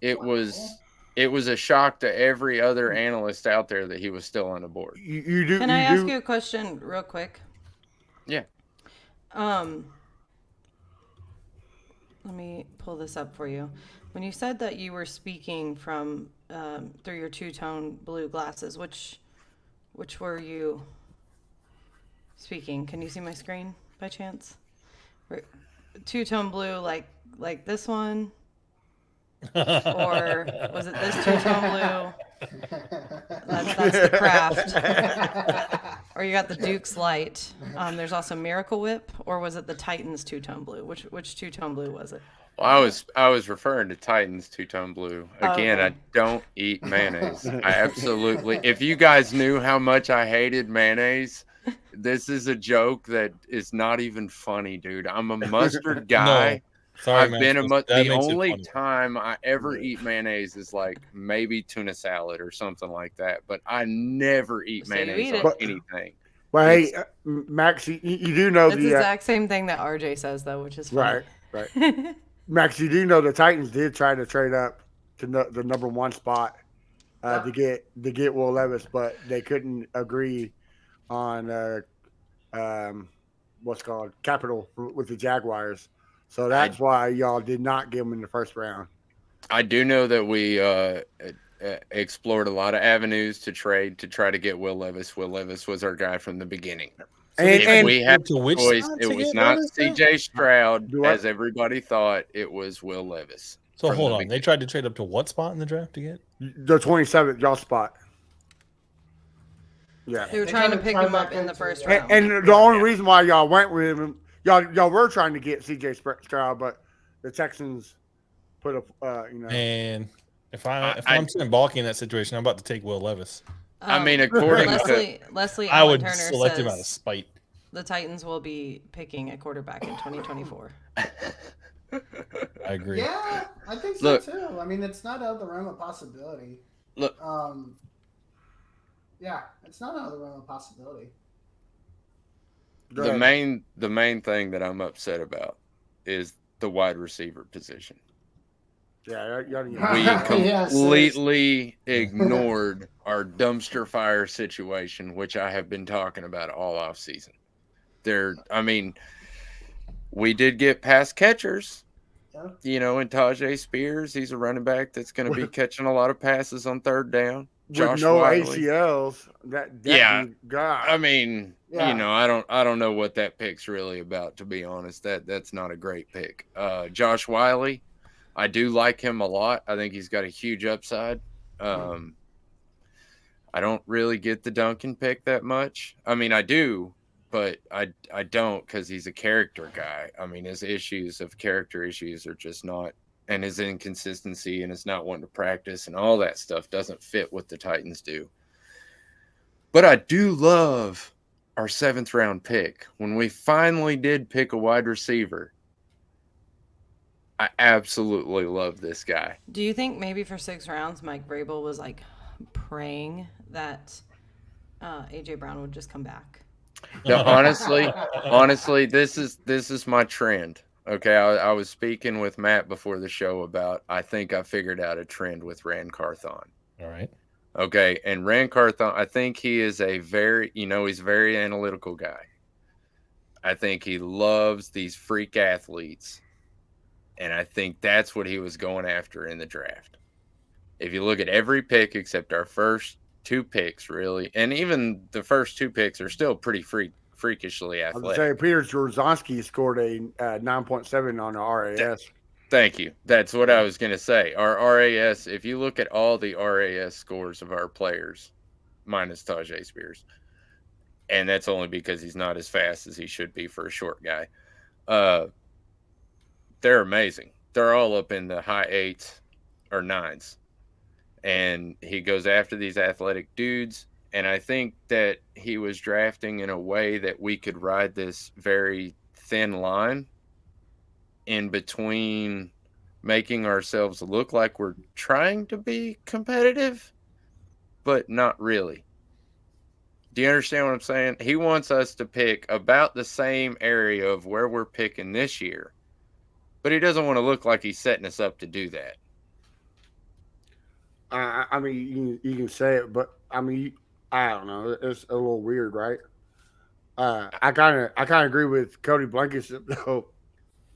it was a shock to every other analyst out there that he was still on the board. Can I ask you a question real quick? Yeah. Let me pull this up for you. When you said that you were speaking from through your two-tone blue glasses, which were you speaking? Can you see my screen by chance? Two-tone blue, like this one, or was it this two-tone blue? That's the craft. Or you got the Duke's Light. There's also Miracle Whip, or was it the Titans two-tone blue? Which two-tone blue was it? Well, I was referring to Titans two-tone blue. Again, I don't eat mayonnaise. I absolutely. If you guys knew how much I hated mayonnaise, this is a joke that is not even funny, dude. I'm a mustard guy. No, sorry, I've man. been the only funny. time I ever eat mayonnaise is like maybe tuna salad or something like that. But I never eat So you mayonnaise eat on it. anything. Well, hey, Max, you do know That's the exact same thing that RJ says, though, which is funny. right. Max, you do know the Titans did try to trade up to the number 1 spot to get Will Levis, but they couldn't agree on what's called capital with the Jaguars. So that's why y'all did not give him in the first round. I do know that we explored a lot of avenues to trade to try to get Will Levis. Will Levis was our guy from the beginning. And we had to which choice. spot It to was get not Levis, C.J. Stroud, Do what? as everybody thought. It was Will Levis. So from hold the on. They tried to trade up to what spot in the draft to get? the 27th y'all spot. Yeah. They were They trying to tried to pick try him up back in the into first it. round. And the only reason why y'all went with him, y'all were trying to get C.J. Stroud, but the Texans put a And if I'm Tim Balky in that situation, I'm about to take Will Levis. I mean, according to Leslie I Allen would Turner select him out of says spite. the Titans will be picking a quarterback in 2024. I agree. Yeah, I think so Look. too. I mean, it's not out of the realm of possibility. Look. Yeah, it's not out of the realm of possibility. the main thing that I'm upset about is the wide receiver position. Yeah, y'all We Yes, completely ignored our dumpster fire situation, which I have been talking about all off season. We did get pass catchers, Yeah. and Tajay Spears. He's a running back that's going to be catching a lot of passes on third down. with no Wiley. ACLs. That Yeah. dude, God. I mean, Yeah. I don't know what that pick's really about, to be honest. That's not a great pick. Josh Wiley, I do like him a lot. I think he's got a huge upside. I don't really get the Duncan pick that much. I mean, I do, but I don't, because he's a character guy. I mean, his character issues are just not, and his inconsistency and his not wanting to practice and all that stuff doesn't fit what the Titans do. But I do love our 7th round pick. When we finally did pick a wide receiver, I absolutely love this guy. Do you think maybe for 6 rounds, Mike Vrabel was like praying that AJ Brown would just come back? No, honestly, this is my trend. Okay, I was speaking with Matt before the show about I think I figured out a trend with Ran Carthon. All right. Okay, and Ran Carthon, I think he is a very, he's a very analytical guy. I think he loves these freak athletes, and I think that's what he was going after in the draft. If you look at every pick except our first 2 picks, really, and even the first 2 picks are still pretty freakishly I was athletic. say Peter Jarzonski scored a 9.7 on the RAS. Thank you. That's what I was going to say. Our RAS, if you look at all the RAS scores of our players, minus Tajay Spears, and that's only because he's not as fast as he should be for a short guy, they're amazing. They're all up in the high 8s or 9s. And he goes after these athletic dudes. And I think that he was drafting in a way that we could ride this very thin line in between making ourselves look like we're trying to be competitive, but not really. Do you understand what I'm saying? He wants us to pick about the same area of where we're picking this year, but he doesn't want to look like he's setting us up to do that. I mean, you can say it, but I mean, I don't know. It's a little weird, right? I kind of agree with Cody Blankenship though.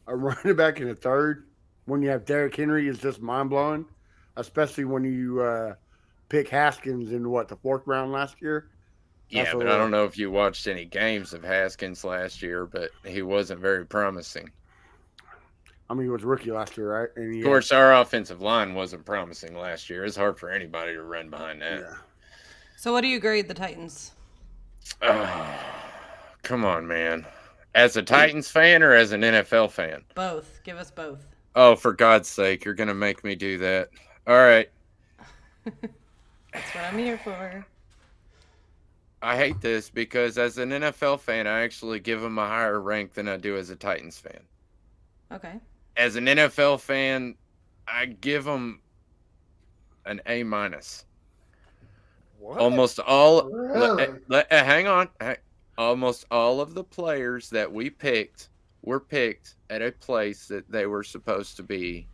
A running back in the third when you have Derrick Henry is just mind blowing, especially when you pick Haskins in the fourth round last year. Yeah, but I don't know if you watched any games of Haskins last year, but he wasn't very promising. I mean, he was rookie last year, right? And of course, our offensive line wasn't promising last year. It's hard for anybody to run behind that. Yeah. So what do you grade the Titans? Come on, man. As a Titans fan or as an NFL fan? Both. Give us both. Oh, for God's sake, you're going to make me do that. All right. That's what I'm here for. I hate this because as an NFL fan, I actually give them a higher rank than I do as a Titans fan. Okay. As an NFL fan, I give them an A-. What? Almost all. Really? Hang on. Almost all of the players that we picked were picked at a place that they were supposed to be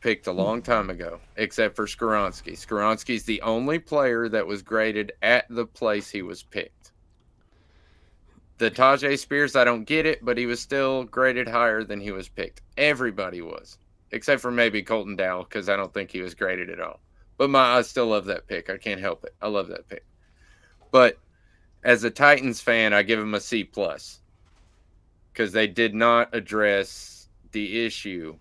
picked a long time ago, except for Skoronski. Skoronski's the only player that was graded at the place he was picked. The Tajay Spears, I don't get it, but he was still graded higher than he was picked. Everybody was, except for maybe Colton Dowell, because I don't think he was graded at all. But I still love that pick. I can't help it. I love that pick. But as a Titans fan, I give him a C+, because they did not address the issue.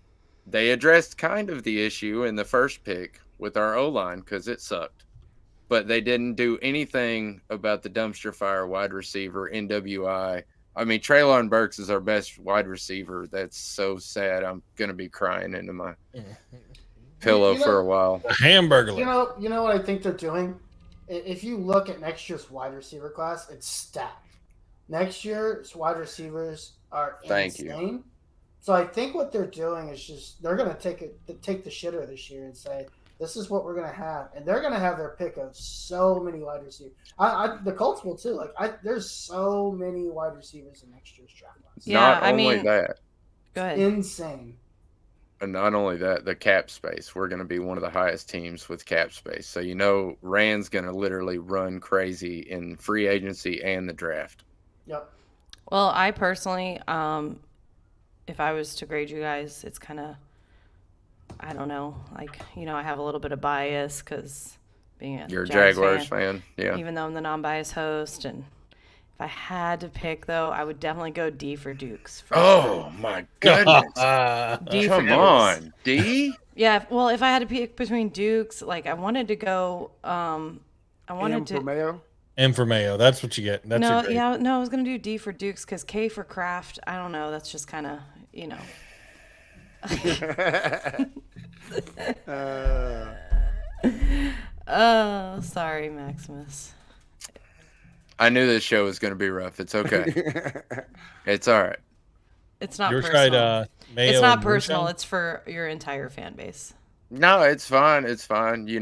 They addressed kind of the issue in the first pick with our O-line because it sucked. But they didn't do anything about the dumpster fire wide receiver, NWI. I mean, Treylon Burks is our best wide receiver. That's so sad. I'm going to be crying into my pillow for a while. Hamburger. You know what I think they're doing? If you look at next year's wide receiver class, it's stacked. Next year's wide receivers are insane. So I think what they're doing is just they're going to take the shitter this year and say, this is what we're going to have. And they're going to have their pick of so many wide receivers. The Colts will too. There's so many wide receivers in next year's draft class. Yeah, Not only that. Go ahead. Insane. And not only that, the cap space. We're going to be one of the highest teams with cap space. So, Rand's going to literally run crazy in free agency and the draft. Yep. Well, I personally, if I was to grade you guys, it's kind of, I don't know, I have a little bit of bias because being a You're a Jags Jaguars fan. Yeah. even though I'm the non-biased host. And if I had to pick, though, I would definitely go D for Dukes. Oh, my goodness. D for Come Dukes. on, D? Yeah, well, if I had to pick between Dukes, I wanted to go, Mayo? M for Mayo. That's what you get. That's your grade. I was going to do D for Dukes because K for Kraft, I don't know. That's just kind of, Oh, sorry, Maximus. I knew this show was going to be rough. It's okay. It's all right. It's not Your personal. side, Mayo It's not and personal. Moonshine? It's for your entire fan base. No, it's fine. It's fine. You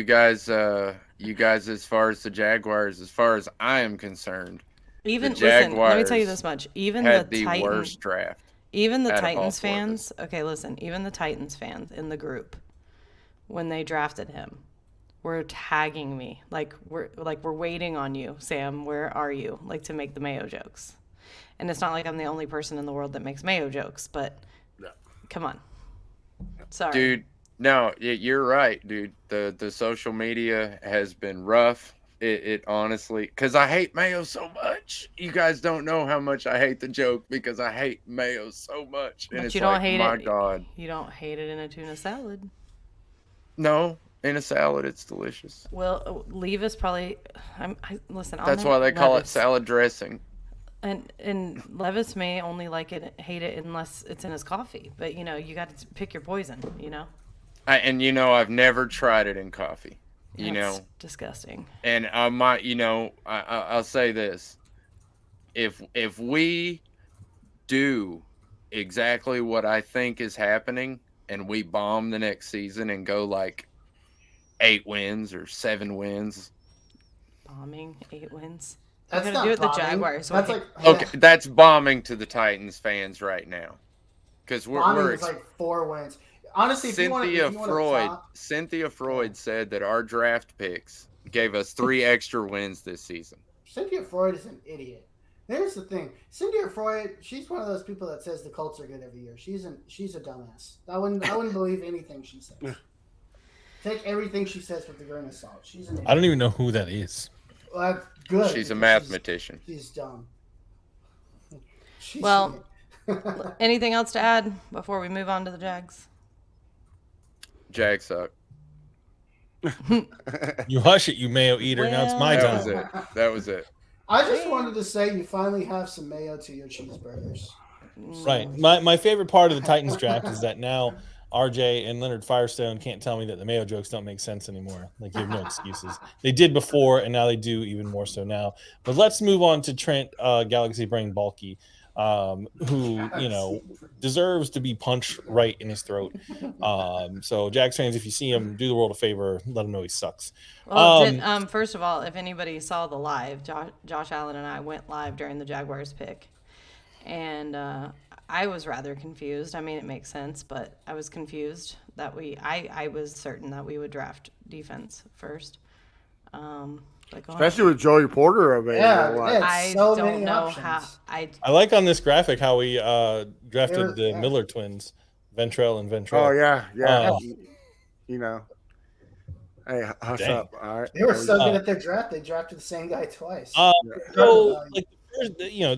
guys, as far as the Jaguars, as far as I am concerned, Even the listen, let me tell you Jaguars this much. Even had the the worst draft. Even the out of all Titans four of us. fans, okay, listen, even the Titans fans in the group, when they drafted him, were tagging me. We're waiting on you, Sam. Where are you? To make the Mayo jokes. And it's not like I'm the only person in the world that makes Mayo jokes, but come on. Sorry. Dude, no, you're right, dude. The social media has been rough. It honestly, because I hate Mayo so much. You guys don't know how much I hate the joke because I hate Mayo so much. And But it's you don't like, hate my it. God. You don't hate it in a tuna salad. No, in a salad, it's delicious. Well, Levis probably. Listen. That's why they call it salad dressing. And Levis may only hate it unless it's in his coffee. But you got to pick your poison. I've never tried it in coffee. That's disgusting. And I might, I'll say this: if we do exactly what I think is happening, and we bomb the next season and go like 8 wins or 7 wins. Bombing 8 wins. That's We're not gonna do it the bombing. Jaguars That's way. like Okay, that's bombing to the Titans fans right now, because bombing we're is like 4 wins. Honestly, if you want to Cynthia Freud said that our draft picks gave us 3 extra wins this season. Cynthia Freud is an idiot. Here's the thing. Cynthia Freud, she's one of those people that says the Colts are good every year. She's a dumbass. I wouldn't believe anything she says. Take everything she says with a grain of salt. She's an idiot. I don't even know who that is. Well, that's good. She's a mathematician. She's dumb. Well, anything else to add before we move on to the Jags? Jags suck. You hush it, you mayo eater. Now it's my That turn. was it. That was it. I just wanted to say you finally have some mayo to your cheeseburgers. Right. My favorite part of the Titans draft is that now RJ and Leonard Firestone can't tell me that the mayo jokes don't make sense anymore. Like, you have no excuses. They did before, and now they do even more so now. But let's move on to Trent Galaxy Brain Balky, who, deserves to be punched right in his throat. So, Jags fans, if you see him, do the world a favor. Let him know he sucks. Well, first of all, if anybody saw the live, Josh Allen and I went live during the Jaguars pick. And I was rather confused. I mean, it makes sense, but I was confused that I was certain that we would draft defense first. Especially with Joey Porter available. Yeah, I so don't many know options. how. I like on this graphic how we drafted the Miller twins, Ventrell and Ventrell. Oh, yeah. Hey, hush Dang. up. All right. They were so good at their draft. They drafted the same guy twice. So,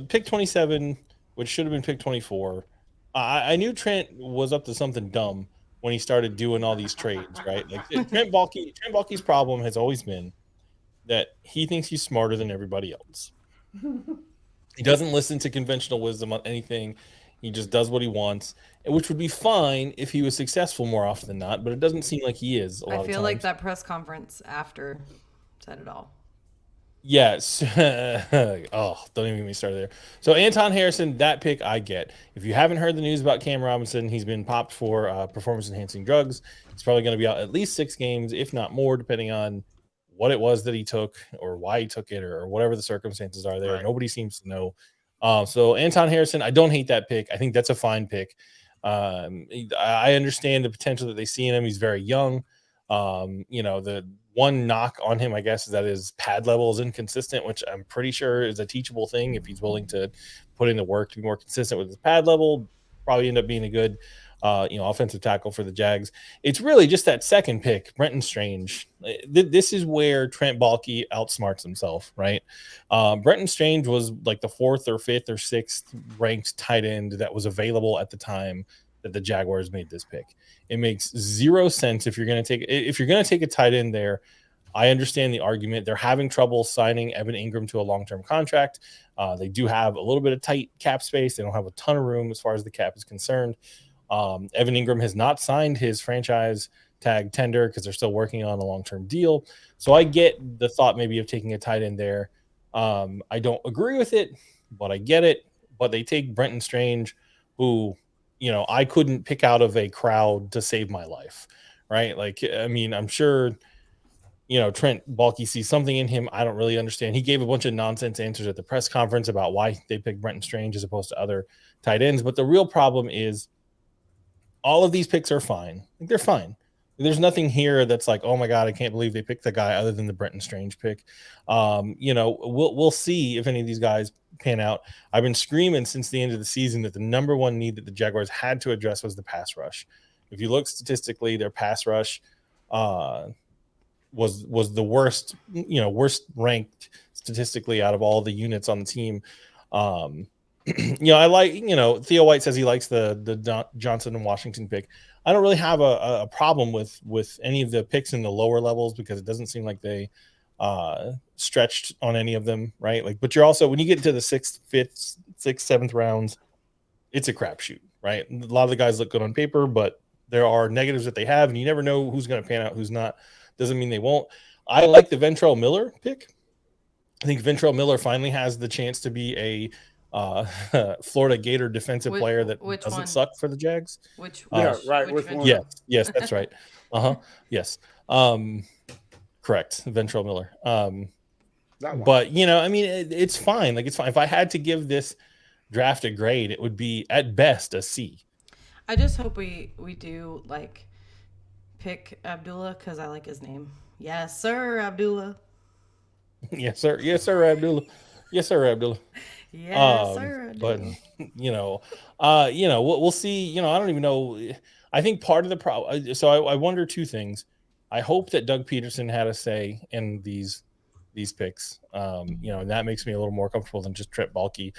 pick 27, which should have been pick 24. I knew Trent was up to something dumb when he started doing all these trades, right? Like Trent Baalke's problem has always been that he thinks he's smarter than everybody else. He doesn't listen to conventional wisdom on anything. He just does what he wants, which would be fine if he was successful more often than not, but it doesn't seem like he is a lot of I feel times. like that press conference after said it all. Yes. Don't even get me started there. So Anton Harrison, that pick I get. If you haven't heard the news about Cam Robinson, he's been popped for performance-enhancing drugs. He's probably going to be out at least 6 games, if not more, depending on what it was that he took or why he took it or whatever the circumstances are there. Right. Nobody seems to know. So Anton Harrison, I don't hate that pick. I think that's a fine pick. I understand the potential that they see in him. He's very young. The one knock on him, I guess, is that his pad level is inconsistent, which I'm pretty sure is a teachable thing. If he's willing to put in the work to be more consistent with his pad level, probably end up being a good, offensive tackle for the Jags. It's really just that second pick, Brenton Strange. This is where Trent Baalke outsmarts himself, right? Brenton Strange was like the 4th or 5th or 6th ranked tight end that was available at the time that the Jaguars made this pick. It makes zero sense if you're going to take a tight end there. I understand the argument. They're having trouble signing Evan Ingram to a long-term contract. They do have a little bit of tight cap space. They don't have a ton of room as far as the cap is concerned. Evan Ingram has not signed his franchise tag tender because they're still working on a long-term deal. So I get the thought maybe of taking a tight end there. I don't agree with it, but I get it. But they take Brenton Strange, who I couldn't pick out of a crowd to save my life, right? Like, I mean, I'm sure, Trent Baalke sees something in him. I don't really understand. He gave a bunch of nonsense answers at the press conference about why they picked Brenton Strange as opposed to other tight ends. But the real problem is all of these picks are fine. They're fine. There's nothing here that's like, oh my God, I can't believe they picked the guy other than the Brenton Strange pick. We'll see if any of these guys pan out. I've been screaming since the end of the season that the number one need that the Jaguars had to address was the pass rush. If you look statistically, their pass rush was the worst ranked statistically out of all the units on the team. I like, Theo White says he likes the Johnson and Washington pick. I don't really have a problem with any of the picks in the lower levels because it doesn't seem like they stretched on any of them, right? Like, but you're also, when you get to the 6th, 5th, 6th, 7th rounds, it's a crapshoot, right? A lot of the guys look good on paper, but there are negatives that they have, and you never know who's going to pan out, who's not. Doesn't mean they won't. I like the Ventrell Miller pick. I think Ventrell Miller finally has the chance to be a Florida Gator defensive player that which doesn't one? suck for the Jags. Which Yeah, right, Which which Ventrell? one? Yes, that's right. Yes. Correct. Ventrell Miller. That one. But I mean, it's fine. Like, it's fine. If I had to give this draft a grade, it would be at best a C. I just hope we do like pick Abdullah because I like his name. Yes, sir, Abdullah. Yes, sir. Yes, sir, Abdullah. Yes, sir, Abdullah. Yes, sir, Abdullah. But we'll see. I don't even know. I think part of the problem. So I wonder two things. I hope that Doug Peterson had a say in these picks. And that makes me a little more comfortable than just Trent Baalke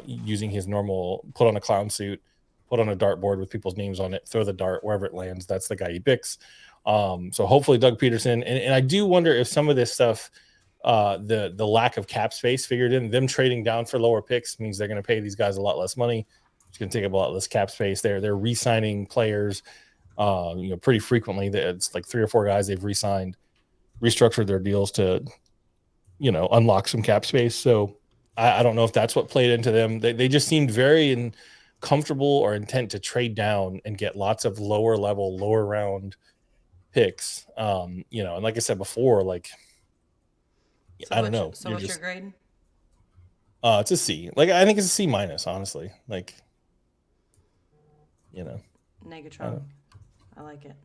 using his normal put on a clown suit, put on a dartboard with people's names on it, throw the dart wherever it lands. That's the guy he picks. So hopefully Doug Peterson. And I do wonder if some of this stuff, the lack of cap space figured in, them trading down for lower picks means they're going to pay these guys a lot less money. It's going to take up a lot less cap space. They're re-signing players, pretty frequently. It's like 3 or 4 guys they've re-signed, restructured their deals to, unlock some cap space. So I don't know if that's what played into them. They just seemed very comfortable or intent to trade down and get lots of lower level, lower round picks. And like I said before, like, I don't know. So what's your grade? It's a C. Like, I think it's a C minus, honestly. Like, Negatron. I like it.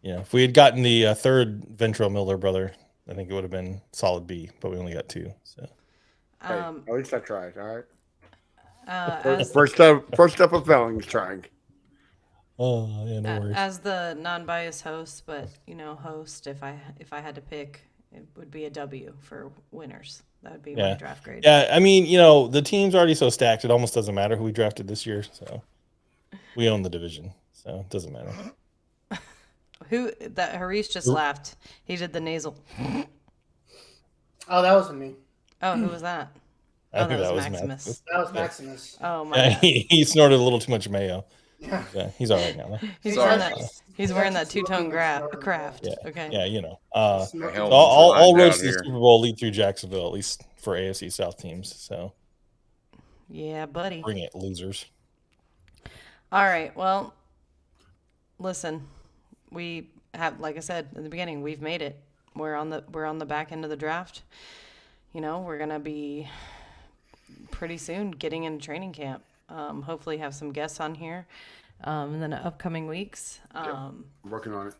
If we had gotten the third Ventrell Miller brother, I think it would have been solid B, but we only got 2. So Hey, at least I tried. All right. As First step of failing is trying. Oh, yeah, no worries. as the non-biased host, but host, if I had to pick, it would be a W for winners. That would be my draft grade. Yeah, I mean, the team's already so stacked, it almost doesn't matter who we drafted this year. So we own the division, so it doesn't matter. That Harish just laughed. He did the nasal. Oh, that wasn't me. Oh, who was that? I Oh, think that was Maximus. Maximus. That was Maximus. Oh my Yeah, God. he snorted a little too much mayo. Yeah. Yeah, he's all right now. He's Sorry. wearing that. He's wearing that two-tone craft. Yeah. Okay. Yeah, The helmet's all lined roads out to the here. Super Bowl lead through Jacksonville, at least for AFC South teams. So Yeah, buddy. bring it, losers. All right. Well, listen, we have, like I said in the beginning, we've made it. We're on the back end of the draft. We're gonna be pretty soon getting into training camp. Hopefully have some guests on here in the upcoming weeks. I'm working on it.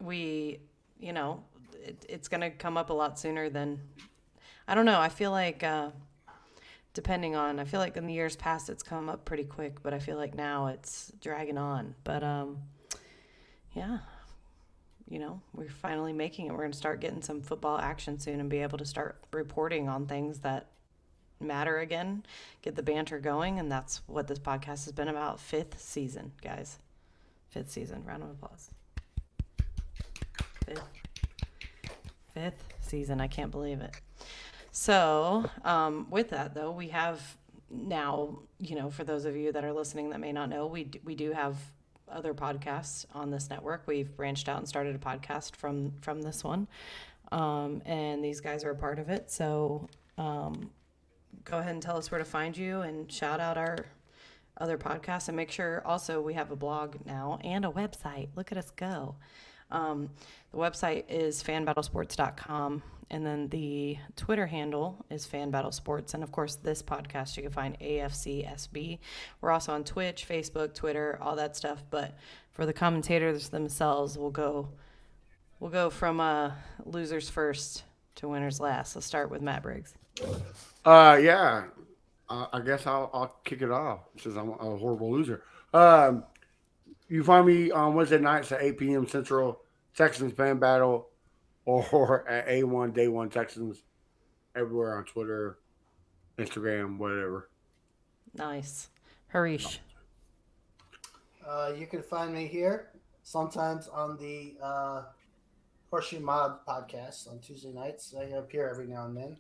We, it's gonna come up a lot sooner than, I don't know. I feel like I feel like in the years past it's come up pretty quick, but I feel like now it's dragging on. But yeah, we're finally making it. We're going to start getting some football action soon and be able to start reporting on things that matter again, get the banter going. And that's what this podcast has been about. 5th season, guys. 5th season. Round of applause. 5th season. I can't believe it. So with that, though, we have now, for those of you that are listening that may not know, we do have other podcasts on this network. We've branched out and started a podcast from this one, and these guys are a part of it. So go ahead and tell us where to find you and shout out our other podcasts, and make sure also we have a blog now and a website. Look at us go. The website is fanbattlesports.com, and then the Twitter handle is fanbattlesports, and of course this podcast you can find AFCSB. We're also on Twitch, Facebook, Twitter, all that stuff. But for the commentators themselves, we'll go from losers first to winners last. Let's start with Matt Briggs. Yeah. I guess I'll kick it off since I'm a horrible loser. You find me on Wednesday nights at 8 p.m. Central, Texans Fan Battle, or at A1 Day One Texans, everywhere on Twitter, Instagram, whatever. Nice. Harish. You can find me here sometimes on the Horseshoe Mob podcast on Tuesday nights. I appear every now and then.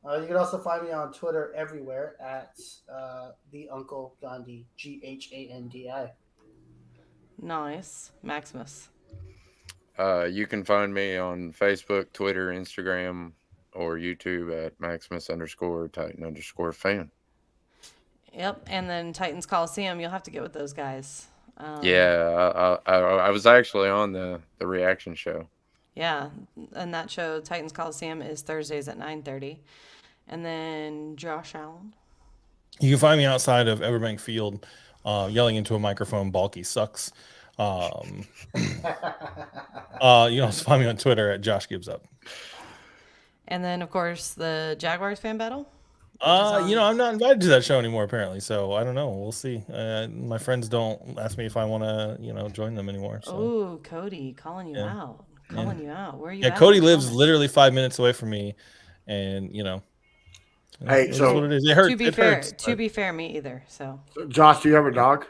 You can also find me on Twitter everywhere at the Uncle Gandhi, GHANDI. Nice. Maximus. You can find me on Facebook, Twitter, Instagram, or YouTube at Maximus_Titan_fan. Yep, and then Titans Coliseum. You'll have to get with those guys. Yeah, I was actually on the reaction show. Yeah, and that show, Titans Coliseum, is Thursdays at 9:30. And then Josh Allen. You can find me outside of Everbank Field, yelling into a microphone, "Balky sucks." You can also find me on Twitter at Josh Gibbs Up. And then, of course, the Jaguars fan battle. I'm not invited to that show anymore, apparently. So I don't know. We'll see. My friends don't ask me if I want to, join them anymore. So. Oh, Cody calling you out. Calling you out. Where are you at? Cody lives literally 5 minutes away from me, and Hey, it so is what it is. It hurts. To be fair, me either. So Josh, do you have a dog?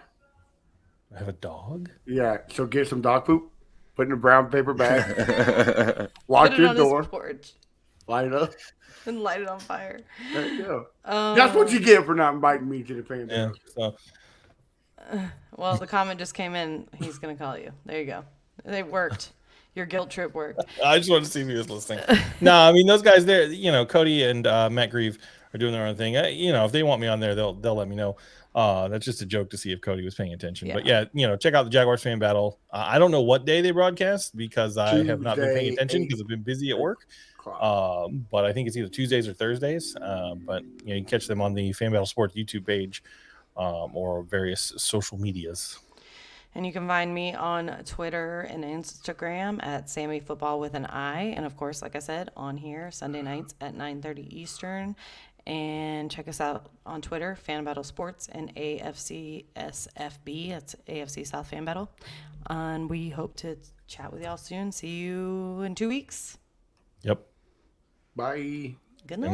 I have a dog. Yeah. So get some dog poop, put in a brown paper bag, walk put to it your on door, his porch light it up. and light it on fire. There you go. That's what you get for not inviting me to the fan. Yeah. So Well, the comment just came in. He's gonna call you. There you go. They worked. Your guilt trip worked. I just wanted to see if he was listening. No, I mean those guys there. Cody and Matt Grieve are doing their own thing. If they want me on there, they'll let me know. That's just a joke to see if Cody was paying attention. Yeah. But yeah, check out the Jaguars fan battle. I don't know what day they broadcast because I have not been paying attention because I've been busy at work. But I think it's either Tuesdays or Thursdays. But you can catch them on the Fan Battle Sports YouTube page or various social medias. And you can find me on Twitter and Instagram at Sammy Football with an I. And of course, like I said, on here Sunday nights at 9:30 Eastern. And check us out on Twitter, Fan Battle Sports and AFC SFB. That's AFC South Fan Battle. And we hope to chat with y'all soon. See you in 2 weeks. Yep. Bye. Good night.